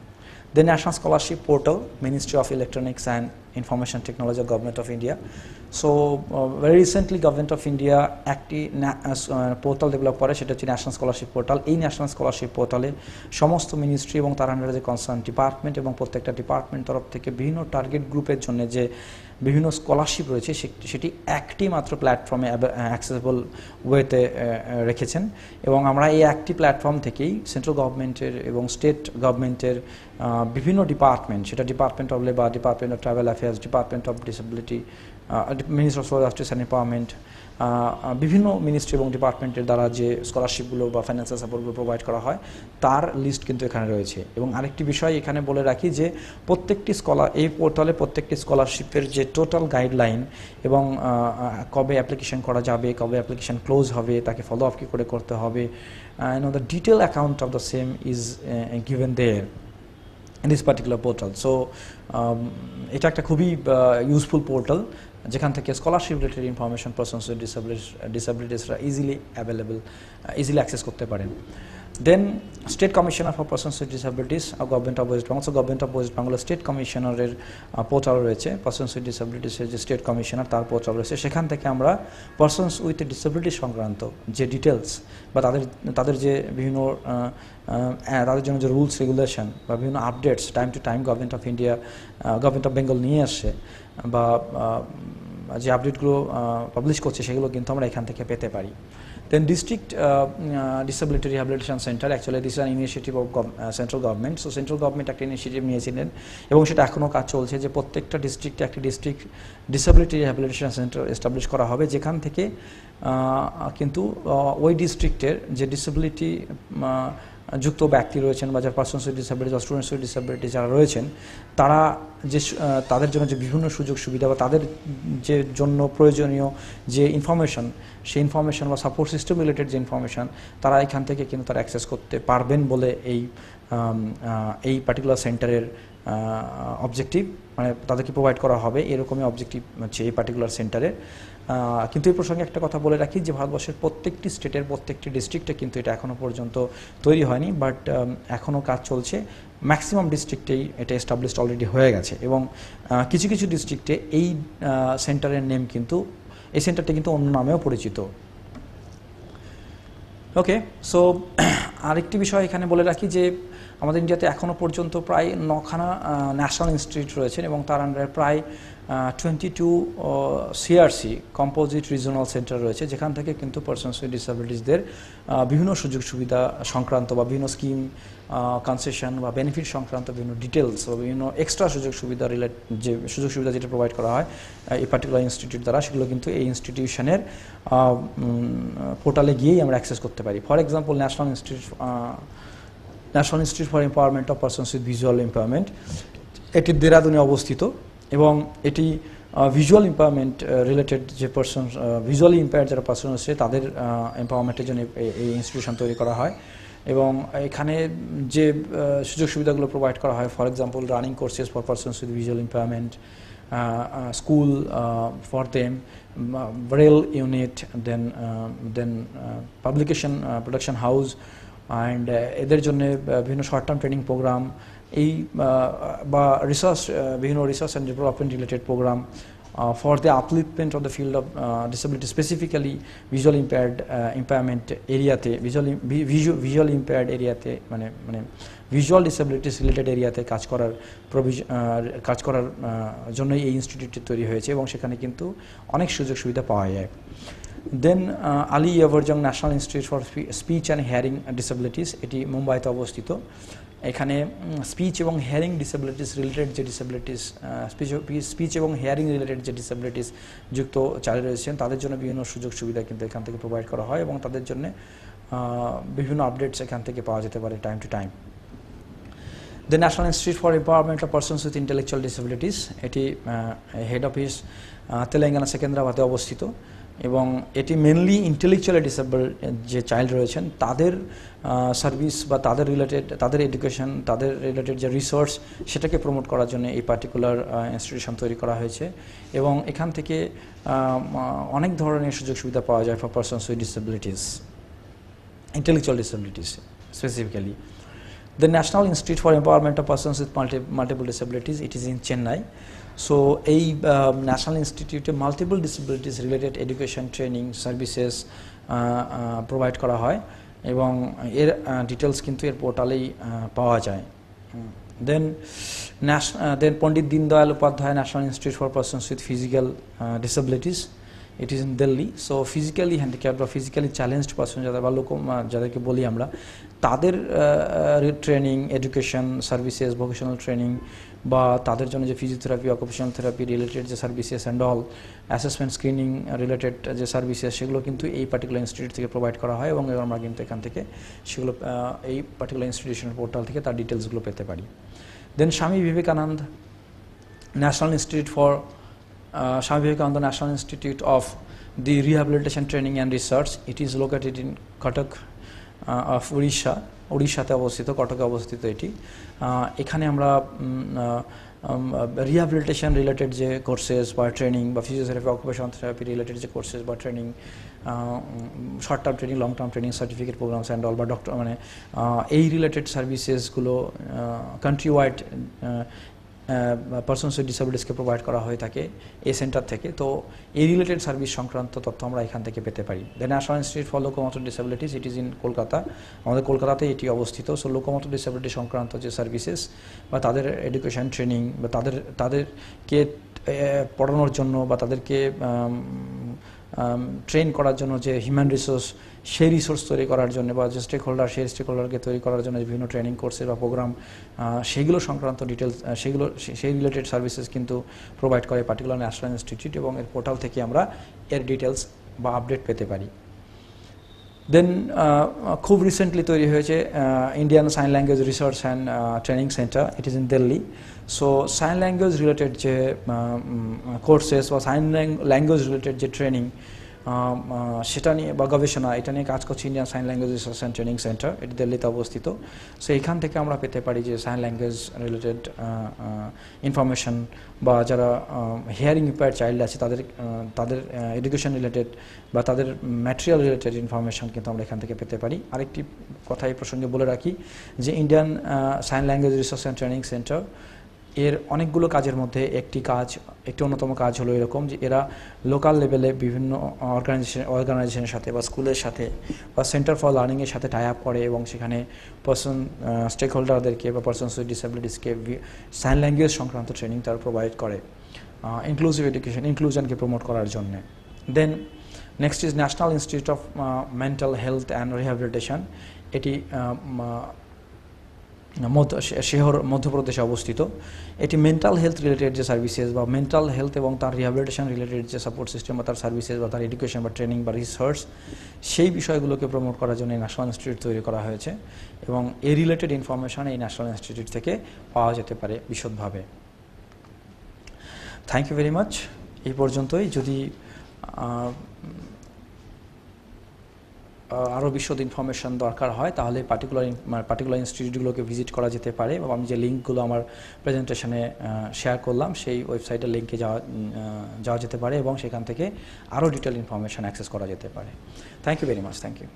The National Scholarship Portal, Ministry of Electronics and information technology government of India. So very recently government of India একটি পোর্টাল ডেভেলপ করে, সেটা হচ্ছে ন্যাশনাল স্কলারশিপ পোর্টাল। এই ন্যাশনাল স্কলারশিপ পোর্টালে সমস্ত মিনিস্ট্রি এবং তার আন্ডারে যে কনসার্ন ডিপার্টমেন্ট এবং প্রত্যেকটা ডিপার্টমেন্ট তরফ থেকে বিভিন্ন টার্গেট গ্রুপের জন্য যে বিভিন্ন স্কলারশিপ রয়েছে সেটি একটি মাত্র প্ল্যাটফর্মে অ্যাক্সেসেবল ওয়েতে রেখেছেন। এবং আমরা এই একটি প্ল্যাটফর্ম থেকেই সেন্ট্রাল গভর্নমেন্টের এবং স্টেট গভর্নমেন্টের বিভিন্ন ডিপার্টমেন্ট, সেটা department of labour, department of travel affairs, department of disability, ministry of social justice and empowerment, বিভিন্ন মিনিস্ট্রি এবং ডিপার্টমেন্টের দ্বারা যে স্কলারশিপগুলো বা ফাইন্যান্সিয়াল সাপোর্টগুলো প্রোভাইড করা হয় তার লিস্ট কিন্তু এখানে রয়েছে। এবং আরেকটি বিষয় এখানে বলে রাখি যে প্রত্যেকটি এই পোর্টালে প্রত্যেকটি স্কলারশিপের যে টোটাল গাইডলাইন এবং কবে অ্যাপ্লিকেশন করা যাবে, কবে অ্যাপ্লিকেশন ক্লোজ হবে, তাকে ফলো আপ কী করে করতে হবে, the detail account of the same is given there in this particular portal. So এটা একটা খুবই ইউজফুল পোর্টাল যেখান থেকে scholarship related information persons with ডিসেবিলিটিসরা ইজিলি অ্যাভেলেবল, ইজিলি অ্যাক্সেস করতে পারেন। Then state commissioner for persons with disabilities government of West Bengal, government of West বেঙ্গলের state কমিশনারের পোর্টাল রয়েছে, পারসনস উইথ ডিসেবিলিটিসের যে স্টেট কমিশনার তার পোর্টাল রয়েছে। সেখান থেকে আমরা পারসনস উইথ ডিসেবিলিটি সংক্রান্ত যে ডিটেলস বা তাদের যে বিভিন্ন তাদের জন্য যে রুলস রেগুলেশন বা বিভিন্ন updates time to time government of India, government of Bengal নিয়ে আসছে বা যে আপডেটগুলো পাবলিশ করছে সেগুলো কিন্তু আমরা এখান থেকে পেতে পারি। Then district disability rehabilitation centre, actually this are initiative of central government. So central government একটা ইনিশিয়েটিভ নিয়েছিলেন এবং সেটা এখনও কাজ চলছে যে প্রত্যেকটা ডিস্ট্রিক্টে একটি district disability rehabilitation centre establish করা হবে, যেখান থেকে কিন্তু ওই ডিস্ট্রিক্টের যে ডিসেবিলিটি যুক্ত ব্যক্তি রয়েছেন বা যারা পার্সনস উইথ ডিসেবিলিটি বা স্টুডেন্টস উইথ ডিসেবিলিটি যারা রয়েছেন তারা যে তাদের জন্য যে বিভিন্ন সুযোগ সুবিধা বা তাদের যে জন্য প্রয়োজনীয় যে ইনফরমেশন, সেই ইনফরমেশন বা সাপোর্ট সিস্টেম রিলেটেড যে ইনফরমেশন তারা এখান থেকে কিন্তু তারা অ্যাক্সেস করতে পারবেন বলে এই পার্টিকুলার সেন্টারের অবজেক্টিভ, মানে তাদেরকে প্রোভাইড করা হবে এরকমই অবজেক্টিভ হচ্ছে এই পার্টিকুলার সেন্টারের। কিন্তু এই প্রসঙ্গে একটা কথা বলে রাখি যে ভারতবর্ষের প্রত্যেকটি স্টেটের প্রত্যেকটি ডিস্ট্রিক্টে কিন্তু এটা এখনও পর্যন্ত তৈরি হয়নি, বাট এখনও কাজ চলছে। ম্যাক্সিমাম ডিস্ট্রিক্টেই এটা এস্টাবলিশড অলরেডি হয়ে গেছে এবং কিছু কিছু ডিস্ট্রিক্টে এই সেন্টারের নেম কিন্তু এই সেন্টারটি কিন্তু অন্য নামেও পরিচিত। ওকে, সো আরেকটি বিষয় এখানে বলে রাখি যে আমাদের ইন্ডিয়াতে এখনও পর্যন্ত প্রায় 9খানা ন্যাশনাল ইনস্টিটিউট রয়েছেন এবং তার আন্ডারে প্রায় 22 সিআরসি কম্পোজিট রিজনাল সেন্টার রয়েছে, যেখান থেকে কিন্তু পারসনস উইথ ডিসেবিলিটিসদের বিভিন্ন সুযোগ সুবিধা সংক্রান্ত বা বিভিন্ন স্কিম, কনসেশন বা বেনিফিট সংক্রান্ত বিভিন্ন ডিটেলস বা বিভিন্ন এক্সট্রা সুযোগ সুবিধা যে সুযোগ সুবিধা যেটা প্রোভাইড করা হয় এই পার্টিকুলার ইনস্টিটিউট দ্বারা, সেগুলো কিন্তু এই ইনস্টিটিউশনের পোর্টালে গিয়েই আমরা অ্যাক্সেস করতে পারি। For example national institute for empowerment of persons with visual empowerment, এটি দেরাদুনে অবস্থিত এবং এটি ভিজুয়াল এম্পাওয়ারমেন্ট রিলেটেড যে পারসন ভিজুয়ালি ইম্পেয়ার্ড যারা পারসন আছে তাদের এম্পাওয়ারমেন্টের জন্য এই ইনস্টিটিউশন তৈরি করা হয়। এবং এখানে যে সুযোগ সুবিধাগুলো প্রোভাইড করা হয়, for example running courses for persons with visual empowerment, school for them, braille unit, then publication production house and এদের জন্য বিভিন্ন শর্ট টার্ম ট্রেনিং প্রোগ্রাম, এই বা রিসার্চ বিভিন্ন research and development related programme for the upliftment of the field of disability, specifically visual impairment এরিয়াতে, visual impaired এরিয়াতে মানে visual disabilities related এরিয়াতে কাজ করার জন্যই এই ইনস্টিটিউটটি তৈরি হয়েছে এবং সেখানে কিন্তু অনেক সুযোগ সুবিধা পাওয়া যায়। Then Ali Yavar Jung national institute for speech and hearing disabilities, এটি মুম্বাইতে অবস্থিত। এখানে স্পিচ এবং হিয়ারিং ডিসেবিলিটিস রিলেটেড যে ডিসেবিলিটিস স্পিচ এবং হিয়ারিং রিলেটেড যে ডিসেবিলিটিস যুক্ত চালু রয়েছেন তাদের জন্য বিভিন্ন সুযোগ সুবিধা কিন্তু এখান থেকে প্রোভাইড করা হয় এবং তাদের জন্য বিভিন্ন আপডেটস এখান থেকে পাওয়া যেতে পারে time to time. The national institute for empowerment of persons with intellectual disabilities, এটি হেড অফিস তেলেঙ্গানা সেকেন্দ্রাবাদে অবস্থিত এবং এটি মেনলি ইন্টেলেকচুয়ালি ডিসেবল যে চাইল্ড রয়েছেন তাদের সার্ভিস বা তাদের এডুকেশন, তাদের রিলেটেড যে রিসার্চ সেটাকে প্রমোট করার জন্য এই পার্টিকুলার ইনস্টিটিউশন তৈরি করা হয়েছে এবং এখান থেকে অনেক ধরনের সুযোগ সুবিধা পাওয়া যায় for persons with disabilities, intellectual disabilities specifically. The National Institute for Empowerment of Persons with Multiple Disabilities, it is in Chennai. So এই ন্যাশনাল ইনস্টিটিউটে multiple disabilities related education training services provide করা হয় এবং এর ডিটেলস কিন্তু এর পোর্টালেই পাওয়া যায়। Then Pandit Deendayal Upadhyaya national institute for persons with physical disabilities, it is in Delhi. So physically handicapped বা ফিজিক্যালি চ্যালেঞ্জড পার্সন যাদের বা যাদেরকে বলি আমরা, তাদের training, education services, vocational training বা তাদের জন্য যে ফিজিওথেরাপি, অকুপেশনাল থেরাপি রিলেটেড যে services and all, assessment screening related যে সার্ভিসেস, সেগুলো কিন্তু এই পার্টিকুলার ইনস্টিটিউট থেকে প্রোভাইড করা হয় এবং আমরা কিন্তু এখান থেকে সেগুলো এই পার্টিকুলার ইনস্টিটিউশনের পোর্টাল থেকে তার ডিটেলসগুলো পেতে পারি। দেন Swami Vivekananda national institute for Swami Vivekananda National Institute of the Rehabilitation Training and Research. It is located in Cuttack of Odisha. উড়িষ্যাতে অবস্থিত, কটকে অবস্থিত এটি। এখানে আমরা রিহ্যাবিলিটেশন রিলেটেড যে কোর্সেস বা ট্রেনিং বা ফিজিওথেরাপি, অকুপেশনাল থেরাপি রিলেটেড যে কোর্সেস বা training, short term training, long term training, certificate programmes and all বা ডক্টর এই রিলেটেড সার্ভিসেসগুলো কান্ট্রি ওয়াইড পার্সনস উইথ ডিসেবিলিটিসকে প্রোভাইড করা হয়ে থাকে এই সেন্টার থেকে। তো এই রিলেটেড সার্ভিস সংক্রান্ত তথ্য আমরা এখান থেকে পেতে পারি। The national institute for locomotor disabilities, it is in Kolkata, আমাদের কলকাতাতে এটি অবস্থিত। সো লোকোমোটর ডিসেবিলিটি সংক্রান্ত যে সার্ভিসেস বা তাদের এডুকেশন ট্রেনিং বা তাদেরকে পড়ানোর জন্য বা তাদেরকে ট্রেন করার জন্য যে হিউম্যান রিসোর্স, সেই রিসোর্স তৈরি করার জন্য বা যে স্টেক হোল্ডার, সেই স্টেক হোল্ডারকে তৈরি করার জন্য বিভিন্ন ট্রেনিং কোর্সেস বা প্রোগ্রাম, সেগুলো সংক্রান্ত ডিটেলস, সেই রিলেটেড সার্ভিসেস কিন্তু প্রোভাইড করে পার্টিকুলার ন্যাশনাল ইনস্টিটিউট এবং এর পোর্টাল থেকে আমরা এর ডিটেলস বা আপডেট পেতে পারি। দেন খুব রিসেন্টলি তৈরি হয়েছে Indian sign language research and training centre, it is in Delhi. So sign language related যে কোর্সেস বা সাইন ল্যাঙ্গুয়েজ রিলেটেড যে ট্রেনিং, সেটা নিয়ে বা গবেষণা, এটা নিয়ে কাজ করছে Indian sign language research and training centre, এটি দিল্লিতে অবস্থিত। সো এখান থেকে আমরা পেতে পারি যে সাইন ল্যাঙ্গুয়েজ রিলেটেড ইনফরমেশন বা যারা হিয়ারিং ইম্পেয়ার্ড চাইল্ড আছে তাদের এডুকেশন রিলেটেড বা তাদের ম্যাটেরিয়াল রিলেটেড ইনফরমেশন কিন্তু আমরা এখান থেকে পেতে পারি। আরেকটি কথা এই প্রসঙ্গে বলে রাখি যে Indian sign language research and training centre এর অনেকগুলো কাজের মধ্যে একটি অন্যতম কাজ হলো এরকম যে এরা লোকাল লেভেলে বিভিন্ন অর্গানাইজেশনের সাথে বা স্কুলের সাথে বা সেন্টার ফর লার্নিংয়ের সাথে টাই আপ করে এবং সেখানে স্টেক হোল্ডারদেরকে বা পার্সনস উইথ ডিসেবিলিটিসকে সাইন ল্যাঙ্গুয়েজ সংক্রান্ত ট্রেনিং তারা প্রোভাইড করে ইনক্লুসিভ এডুকেশন, ইনক্লুশনকে প্রমোট করার জন্যে। Then next is national institute of mental health and rehabilitation, এটি শেহর মধ্যপ্রদেশে অবস্থিত। এটি মেন্টাল হেলথ রিলেটেড যে সার্ভিসেস বা মেন্টাল হেলথ এবং তার রিহ্যাবিলিটেশন রিলেটেড যে সাপোর্ট সিস্টেম বা তার সার্ভিসেস বা তার এডুকেশন বা ট্রেনিং বা রিসার্চ, সেই বিষয়গুলোকে প্রমোট করার জন্য এই ন্যাশনাল ইনস্টিটিউট তৈরি করা হয়েছে এবং এই রিলেটেড ইনফরমেশন এই ন্যাশনাল ইনস্টিটিউট থেকে পাওয়া যেতে পারে বিশদভাবে। Thank you very much. এই পর্যন্তই। যদি আরও বিশদ ইনফরমেশন দরকার হয় তাহলে পার্টিকুলার ইনস্টিটিউটগুলোকে ভিজিট করা যেতে পারে এবং আমি যে লিঙ্কগুলো আমার প্রেজেন্টেশনে শেয়ার করলাম সেই ওয়েবসাইটের লিঙ্কে যাওয়া যেতে পারে এবং সেখান থেকে আরও ডিটেল ইনফরমেশন অ্যাক্সেস করা যেতে পারে। Thank you very much. Thank you.